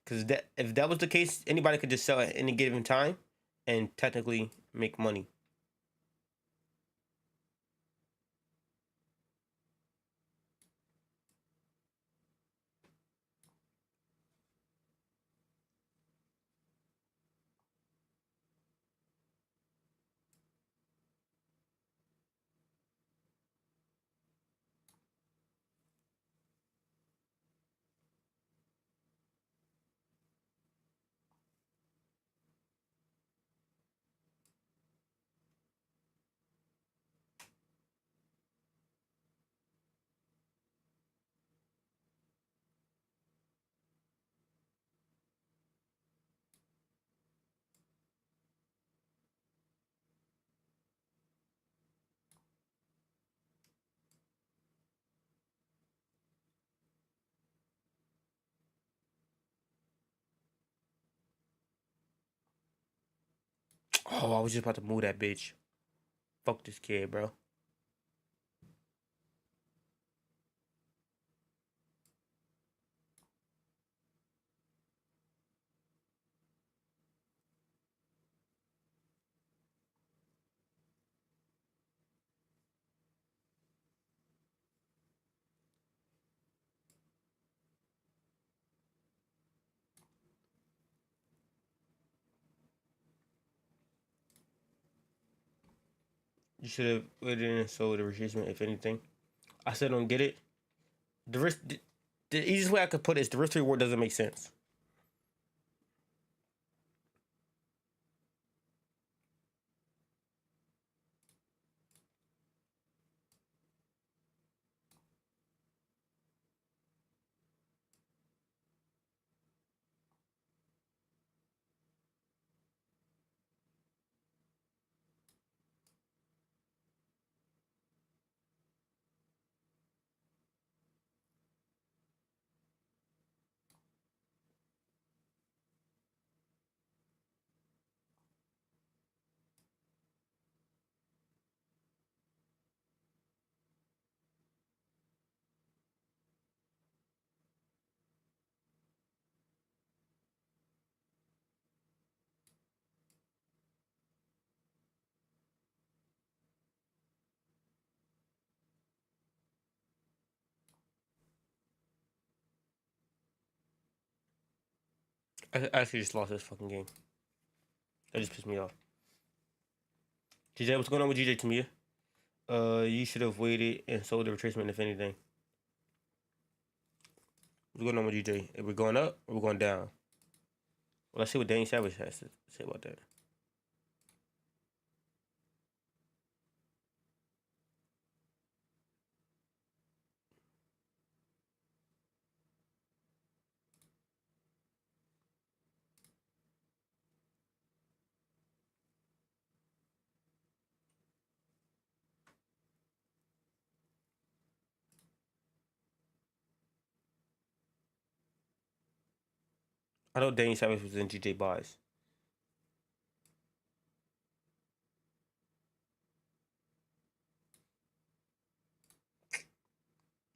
Because if that was the case, anybody could just sell at any given time and technically make money. Oh, I was just about to move that bitch. Fuck this kid, bro. You should have waited and sold the retracement, if anything. I still don't get it. The risk, the easiest way I could put it is the risk reward doesn't make sense. I actually just lost this fucking game. That just pissed me off. GJ, what's going on with GJ Tamia? You should have waited and sold the retracement, if anything. What's going on with GJ? Are we going up or we're going down? Well, let's see what Danny Savage has to say about that. I know Danny Savage was in GJ buys.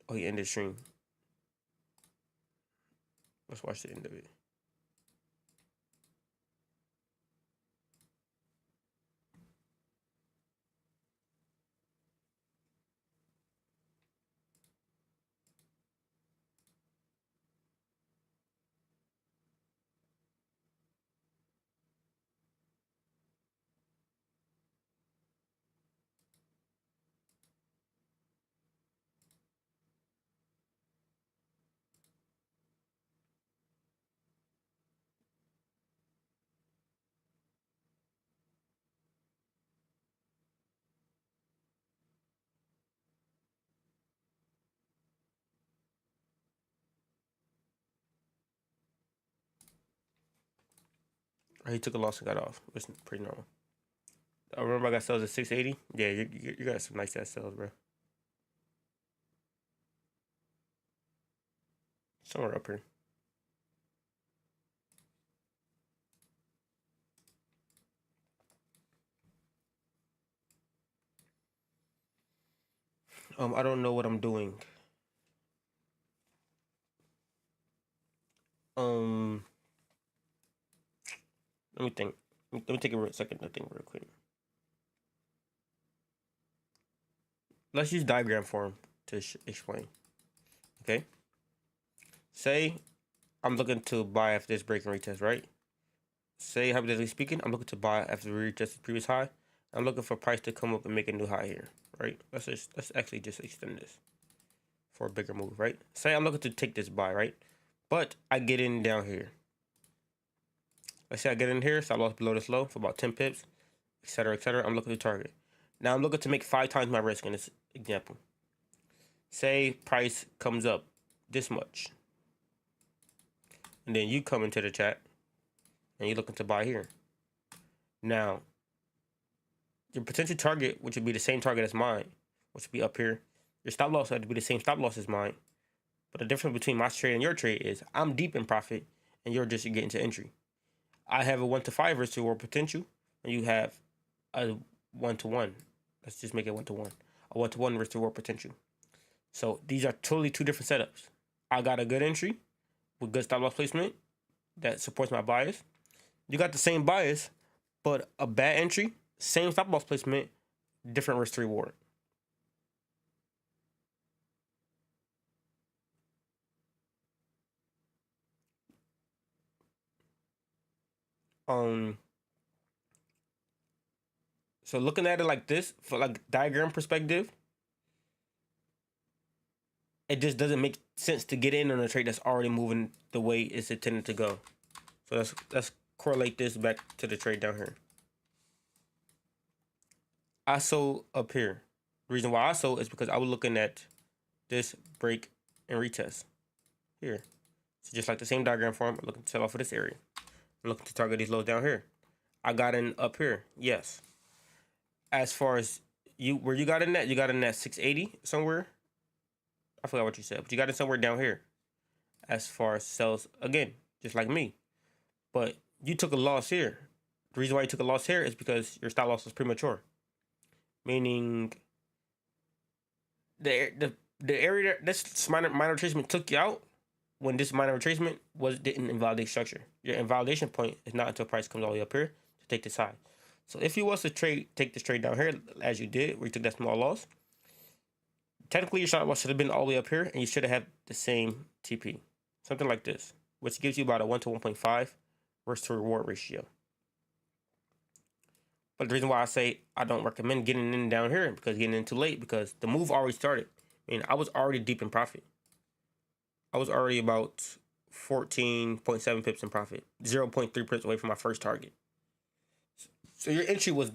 Oh, he ended stream. Let's watch the end of it. He took a loss and got off. It's pretty normal. I remember I got sales at 680. Yeah, you got some nice ass sales, bro. Somewhere up here. I don't know what I'm doing. Let me think. Let me take a second to think real quick. Let's use diagram form to explain. Okay. Say I'm looking to buy after this break and retest, right? Say, hypothetically speaking, I'm looking to buy after we retest the previous high. I'm looking for price to come up and make a new high here, right? Let's actually just extend this for a bigger move, right? Say I'm looking to take this buy, right? But I get in down here. Let's say I get in here, stop loss below this low for about 10 pips, etc., etc. I'm looking to target. Now I'm looking to make 5 times my risk in this example. Say price comes up this much. And then you come into the chat and you're looking to buy here. Now, your potential target, which would be the same target as mine, which would be up here, your stop loss had to be the same stop loss as mine. But the difference between my trade and your trade is I'm deep in profit and you're just getting to entry. I have a 1 to 5 risk to reward potential. and you have a 1-to-1. Let's just make it 1-to-1. A 1-to-1 risk to reward potential. So these are totally two different setups. I got a good entry with good stop loss placement that supports my bias. You got the same bias, but a bad entry, same stop loss placement, different risk to reward. So looking at it like this, for like diagram perspective, it just doesn't make sense to get in on a trade that's already moving the way it's intended to go. So let's correlate this back to the trade down here. I sold up here. The reason why I sold is because I was looking at this break and retest here. So just like the same diagram form, I'm looking to sell off of this area. I'm looking to target these lows down here. I got in up here, yes. As far as where you got in that 680 somewhere. I forgot what you said, but you got it somewhere down here. As far as sales, again, just like me. But you took a loss here. The reason why you took a loss here is because your stop loss was premature. Meaning the area that this minor retracement took you out, when this minor retracement didn't invalidate structure. Your invalidation point is not until price comes all the way up here to take this high. So if you was to take this trade down here as you did, where you took that small loss, technically your stop loss should have been all the way up here, and you should have had the same TP, something like this, which gives you about a 1 to 1.5 risk to reward ratio. But the reason why I say I don't recommend getting in down here because getting in too late, because the move already started. I mean, I was already deep in profit. I was already about 14.7 pips in profit, 0.3 pips away from my first target. So your entry was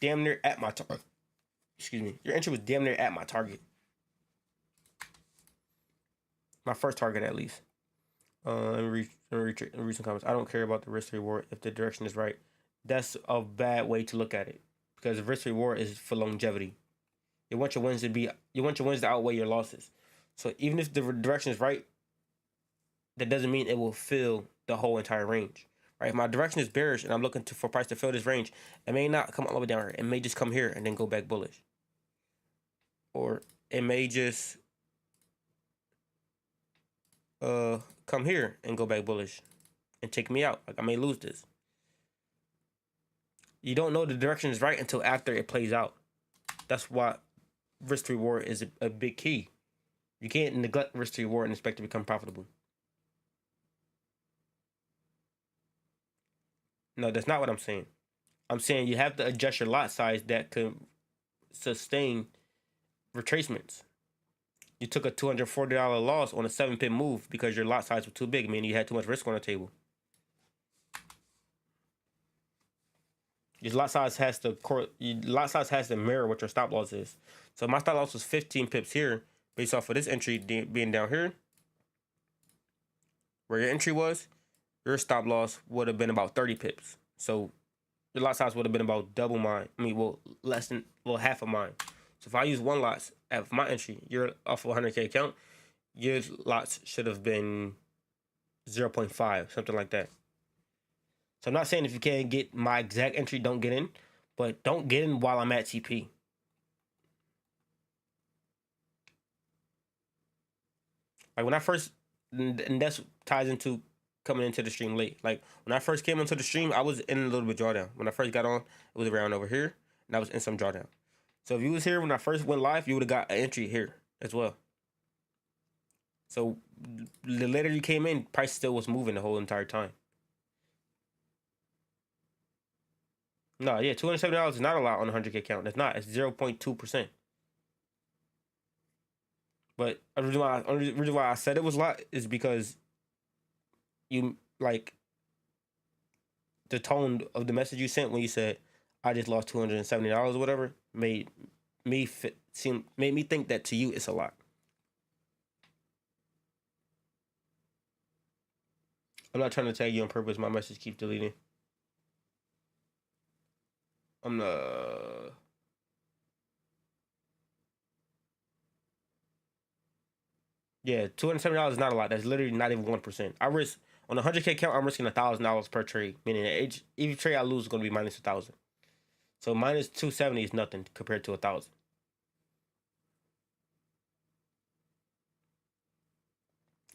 damn near at my target. Excuse me. Your entry was damn near at my target. My first target, at least. Read some comments. I don't care about the risk reward if the direction is right. That's a bad way to look at it, because risk reward is for longevity. You want your wins to outweigh your losses. So even if the direction is right, that doesn't mean it will fill the whole entire range. Right? If my direction is bearish and I'm looking for price to fill this range, it may not come all the way down here. It may just come here and then go back bullish. Or it may just come here and go back bullish and take me out. Like I may lose this. You don't know the direction is right until after it plays out. That's why risk to reward is a big key. You can't neglect risk to reward and expect to become profitable. No, that's not what I'm saying. I'm saying you have to adjust your lot size that could sustain retracements. You took a $240 loss on a 7-pip move because your lot size was too big, meaning you had too much risk on the table. Your lot size has to mirror what your stop loss is. So my stop loss was 15 pips here, based off of this entry being down here. Where your entry was, your stop loss would have been about 30 pips. So your lot size would have been about double mine. I mean, half of mine. So if I use one lot at my entry, you're off of 100K account, your lots should have been 0.5, something like that. So I'm not saying if you can't get my exact entry, don't get in, but don't get in while I'm at TP. Like when I first, and that's ties into coming into the stream late. Like when I first came into the stream, I was in a little bit drawdown. When I first got on, it was around over here, and I was in some drawdown. So if you was here when I first went live, you would have got an entry here as well. So the later you came in, price still was moving the whole entire time. No, yeah, $270 is not a lot on a 100K account. It's not. It's 0.2%. But the reason why I said it was a lot is because you like the tone of the message you sent when you said I just lost $270 or whatever made me think that to you it's a lot. I'm not trying to tag you on purpose. My message keeps deleting. Yeah, $270 is not a lot. That's literally not even 1%. On a 100K account, I'm risking $1,000 per trade, meaning that each trade I lose is going to be minus 1,000. So minus 270 is nothing compared to 1,000.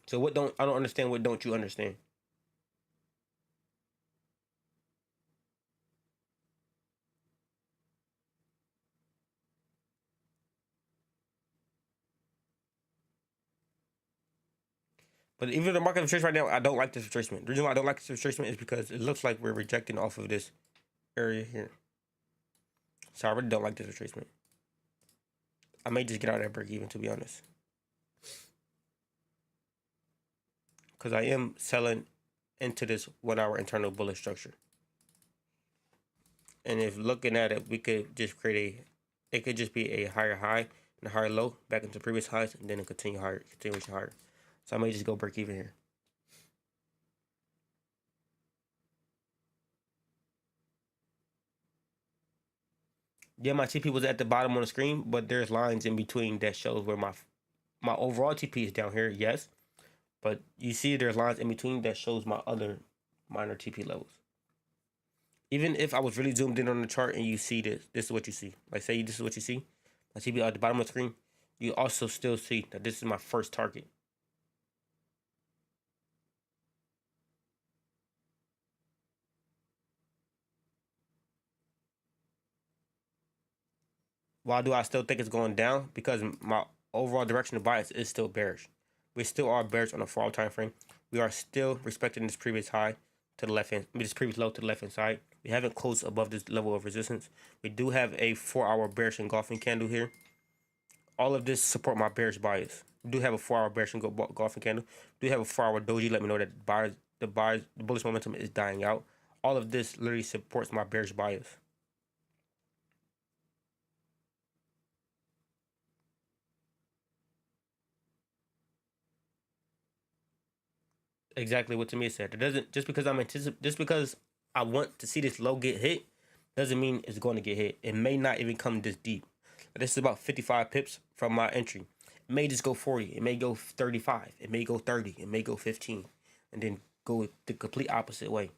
So I don't understand. What don't you understand? But even the market retracement right now, I don't like this retracement. The reason why I don't like this retracement is because it looks like we're rejecting off of this area here. So I really don't like this retracement. I may just get out of that break even, to be honest. Because I am selling into this 1 hour internal bullish structure. And if looking at it, we could just it could just be a higher high and a higher low back into previous highs and then a continuation higher. So I may just go break even here. Yeah, my TP was at the bottom on the screen, but there's lines in between that shows where my overall TP is down here, yes. But you see there's lines in between that shows my other minor TP levels. Even if I was really zoomed in on the chart and you see this is what you see. Like say this is what you see. My TP at the bottom of the screen, you also still see that this is my first target. Why do I still think it's going down? Because my overall direction of bias is still bearish. We still are bearish on a 4-hour time frame. We are still respecting this previous high to the left hand, this previous low to the left hand side. We haven't closed above this level of resistance. We do have a 4-hour bearish engulfing candle here. All of this support my bearish bias. We do have a 4-hour bearish engulfing candle. We do have a 4-hour doji. Let me know that the bullish momentum is dying out. All of this literally supports my bearish bias. Exactly what Tamia said. It doesn't just because just because I want to see this low get hit doesn't mean it's going to get hit. It may not even come this deep. This is about 55 pips from my entry. It may just go 40. It may go 35. It may go 30. It may go 15, and then go the complete opposite way.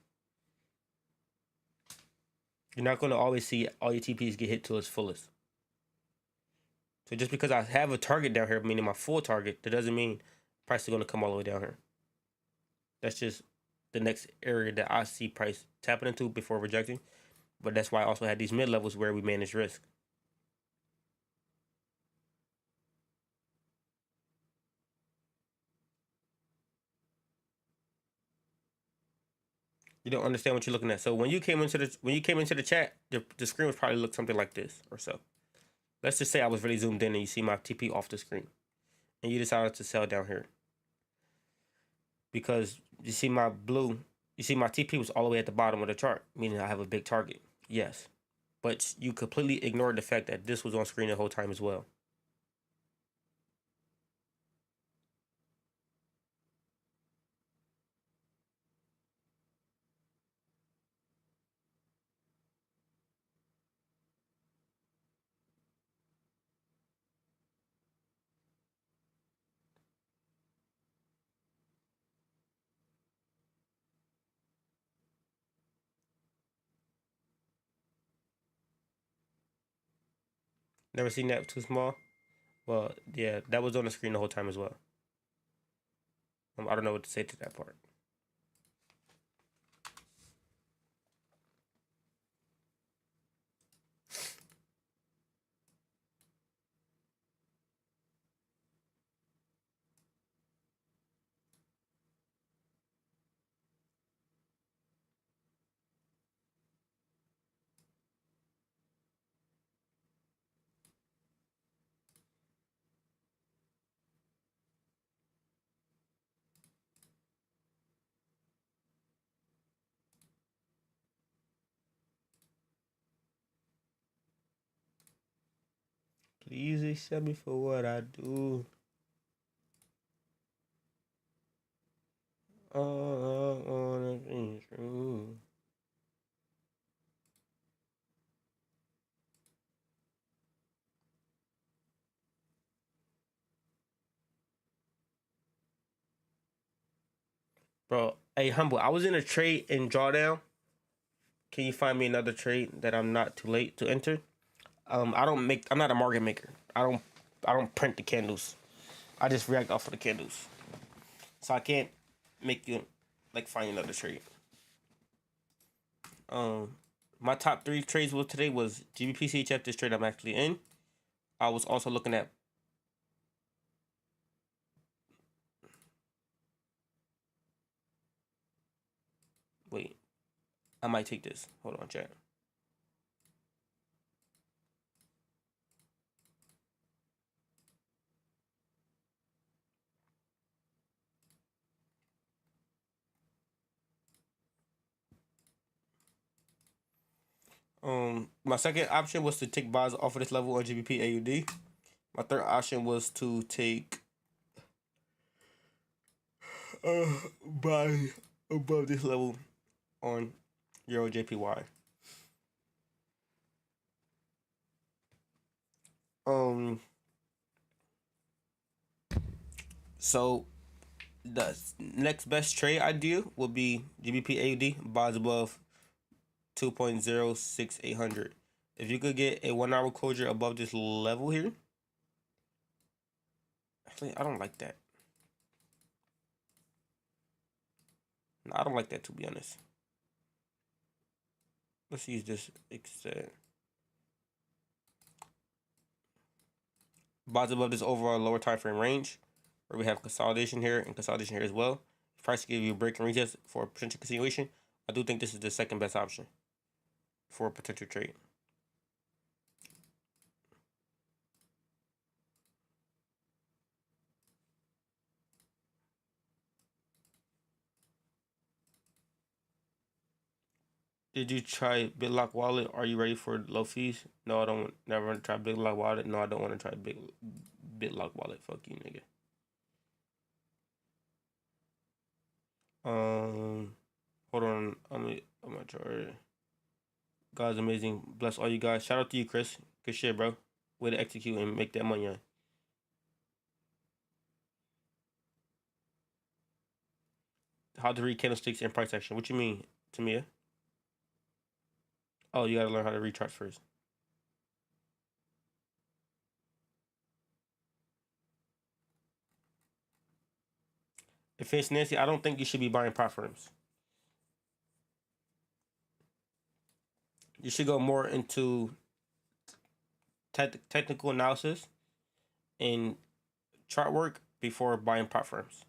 You're not going to always see all your TPs get hit to its fullest. So just because I have a target down here, meaning my full target, that doesn't mean price is going to come all the way down here. That's just the next area that I see price tapping into before rejecting. But that's why I also had these mid levels where we manage risk. You don't understand what you're looking at. So when you came into the chat, the screen was probably look something like this or so. Let's just say I was really zoomed in and you see my TP off the screen, and you decided to sell down here because you see my TP was all the way at the bottom of the chart, meaning I have a big target. Yes, but you completely ignored the fact that this was on screen the whole time as well. Never seen that too small? Well, yeah, that was on the screen the whole time as well. I don't know what to say to that part. Please accept me for what I do. All I wanna be true. Bro, Hey, Humble, I was in a trade in drawdown. Can you find me another trade that I'm not too late to enter? I'm not a market maker. I don't print the candles. I just react off of the candles. So I can't make you like find another trade. My top 3 trades was today was GBP CHF, this trade I'm actually in. I was also looking at wait, I might take this. Hold on, chat. My second option was to take buys off of this level on GBP AUD. My third option was to take buy above this level on Euro JPY. So the next best trade I do will be GBP AUD buys above 2.06800. If you could get a 1 hour closure above this level here, actually I don't like that. No, I don't like that, to be honest. Let's use this instead. Buys above this overall lower time frame range, where we have consolidation here and consolidation here as well. Price give you a break and retest for a potential continuation. I do think this is the second best option for a potential trade. Did you try BitLock Wallet? Are you ready for low fees? No, I don't. Never want to try BitLock Wallet. No, I don't want to try BitLock Wallet. Fuck you, nigga. Hold on. I'm gonna try. God's amazing. Bless all you guys. Shout out to you, Chris. Good shit, bro. Way to execute and make that money on. How to read candlesticks and price action. What you mean, Tamia? Oh, you gotta learn how to read charts first. If it's Nancy, I don't think you should be buying prop firms. You should go more into technical analysis and chart work before buying prop firms.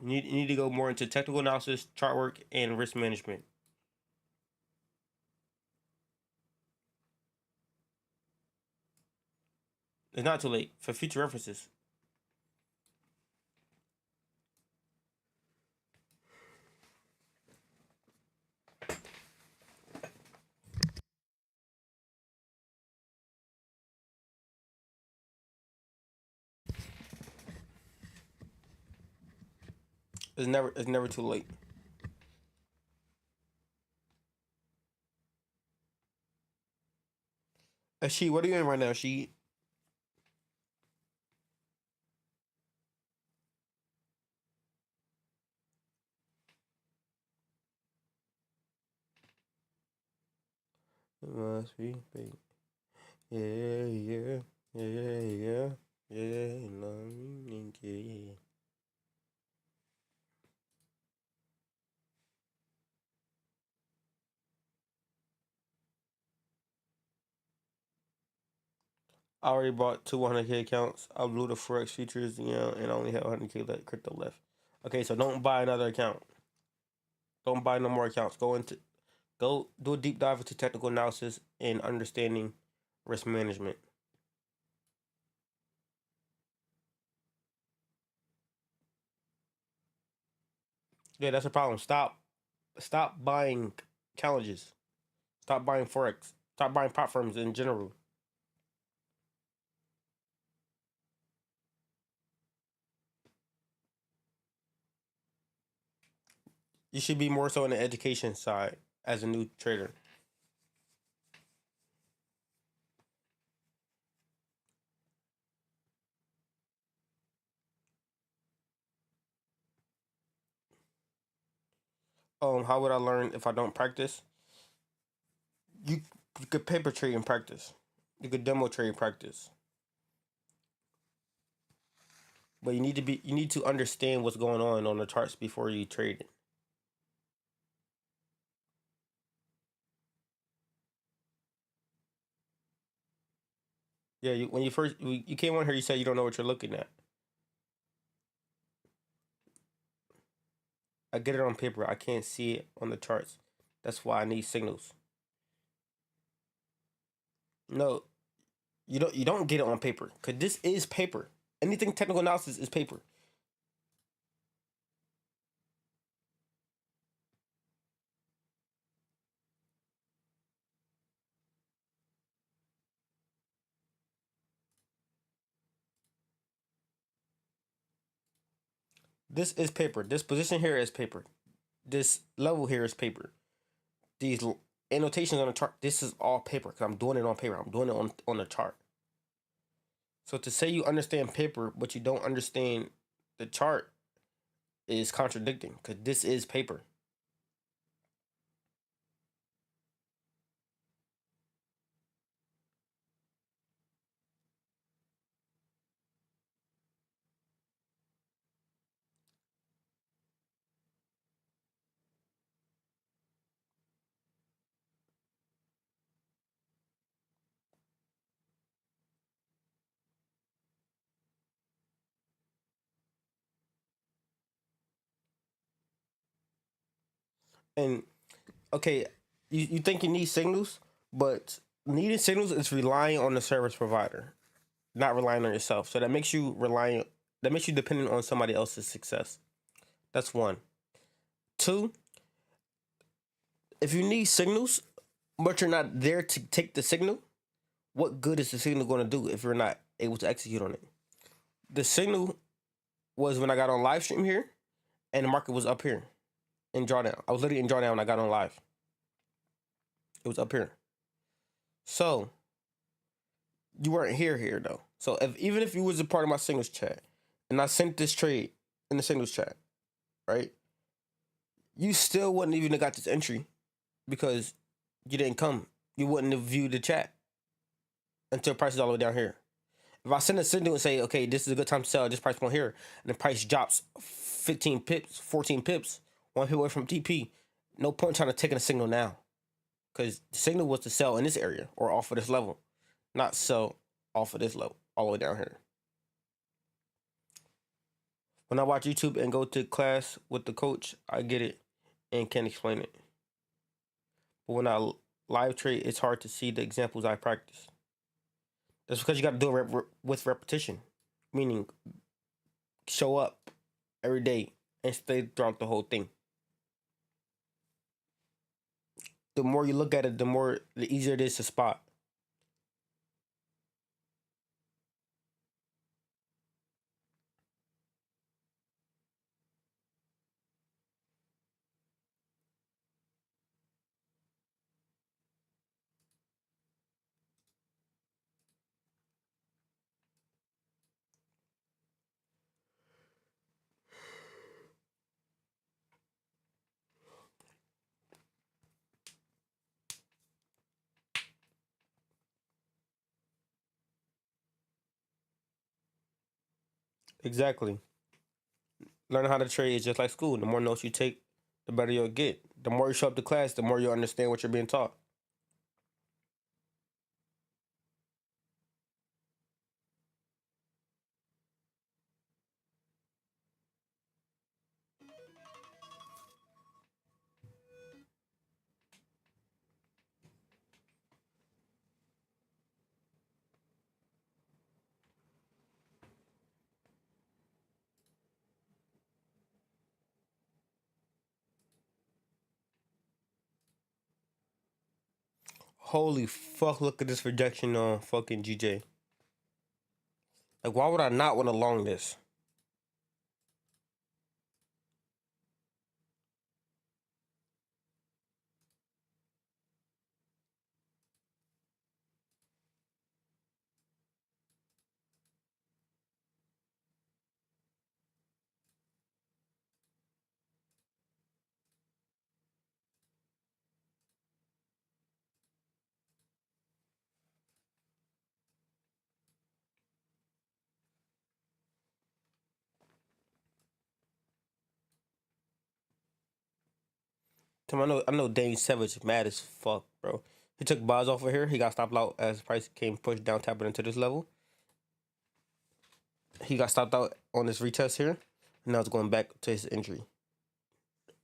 You need to go more into technical analysis, chart work, and risk management. It's not too late for future references. It's never too late. She, what are you in right now? She. It must be big. Yeah, yeah, yeah, yeah, yeah. Yeah. I already bought two 100K accounts. I blew the Forex futures, and I only have 100K crypto left. Okay, so don't buy another account. Don't buy no more accounts. Go do a deep dive into technical analysis and understanding risk management. Yeah, that's a problem. Stop buying challenges. Stop buying Forex. Stop buying prop firms in general. You should be more so on the education side as a new trader. How would I learn if I don't practice? You, you could paper trade and practice. You could demo trade and practice. But you need to understand what's going on the charts before you trade it. Yeah, when you first you came on here, you said you don't know what you're looking at. I get it on paper. I can't see it on the charts. That's why I need signals. No, you don't get it on paper because this is paper. Anything technical analysis is paper. This is paper. This position here is paper. This level here is paper. These annotations on the chart. This is all paper because I'm doing it on paper. I'm doing it on the chart. So to say you understand paper but you don't understand the chart is contradicting because this is paper. And okay, you think you need signals, but needing signals is relying on the service provider, not relying on yourself. So that makes you reliant. That makes you dependent on somebody else's success. That's one. Two, if you need signals, but you're not there to take the signal, what good is the signal going to do if you're not able to execute on it? The signal was when I got on live stream here, and the market was up here in drawdown. I was literally in drawdown when I got on live. It was up here. So you weren't here though. So even if you was a part of my singles chat, and I sent this trade in the singles chat, right? You still wouldn't even have got this entry because you didn't come. You wouldn't have viewed the chat until price is all the way down here. If I send a signal and say, okay, this is a good time to sell at this price point here, and the price drops 15 pips, 14 pips, 1 pip away from TP, no point trying to take in a signal now. Because the signal was to sell in this area or off of this level, not sell off of this level, all the way down here. When I watch YouTube and go to class with the coach, I get it and can explain it. But when I live trade, it's hard to see the examples I practice. That's because you got to do it with repetition, meaning show up every day and stay throughout the whole thing. The more you look at it, the easier it is to spot. Exactly. Learning how to trade is just like school. The more notes you take, the better you'll get. The more you show up to class, the more you understand what you're being taught. Holy fuck, look at this rejection on fucking GJ. Like, why would I not want to long this? I know Daniel Savage mad as fuck, bro. He took buys off of here. He got stopped out as price came pushed down, tapping into this level. He got stopped out on this retest here. And now it's going back to his entry.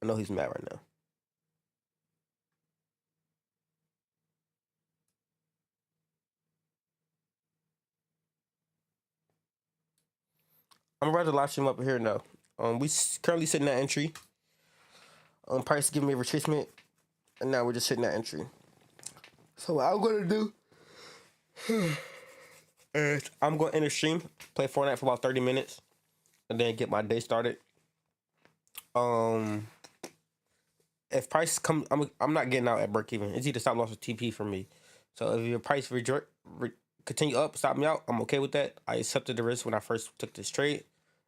I know he's mad right now. I'm about to live stream up here now. We currently sitting at entry. Price giving me a retracement, and now we're just sitting at entry. So what I'm gonna do is I'm gonna enter stream, play Fortnite for about 30 minutes, and then get my day started. If price comes, I'm not getting out at break even. It's either stop loss or TP for me. So if your price continue up, stop me out. I'm okay with that. I accepted the risk when I first took this trade.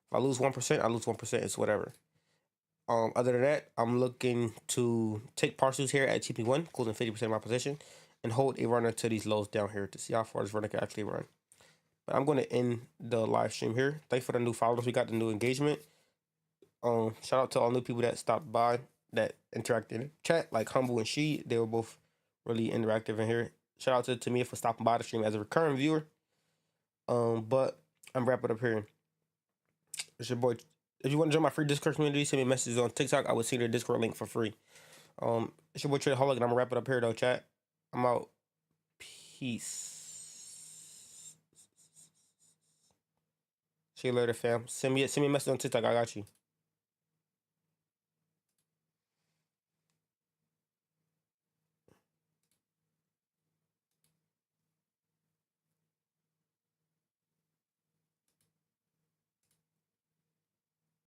If I lose 1%, I lose 1%. It's whatever. Other than that, I'm looking to take partials here at TP1, closing 50% of my position, and hold a runner to these lows down here to see how far this runner can actually run. But I'm going to end the live stream here. Thanks for the new followers. We got the new engagement. Shout out to all new people that stopped by, that interacted in the chat, like Humble and She. They were both really interactive in here. Shout out to Tamia for stopping by the stream as a recurring viewer. But I'm wrapping up here. It's your boy. If you want to join my free Discord community, send me messages on TikTok. I will send you the Discord link for free. It's your boy Tradeaholic, and I'm gonna wrap it up here though, chat. I'm out. Peace. See you later, fam. Send me a message on TikTok. I got you.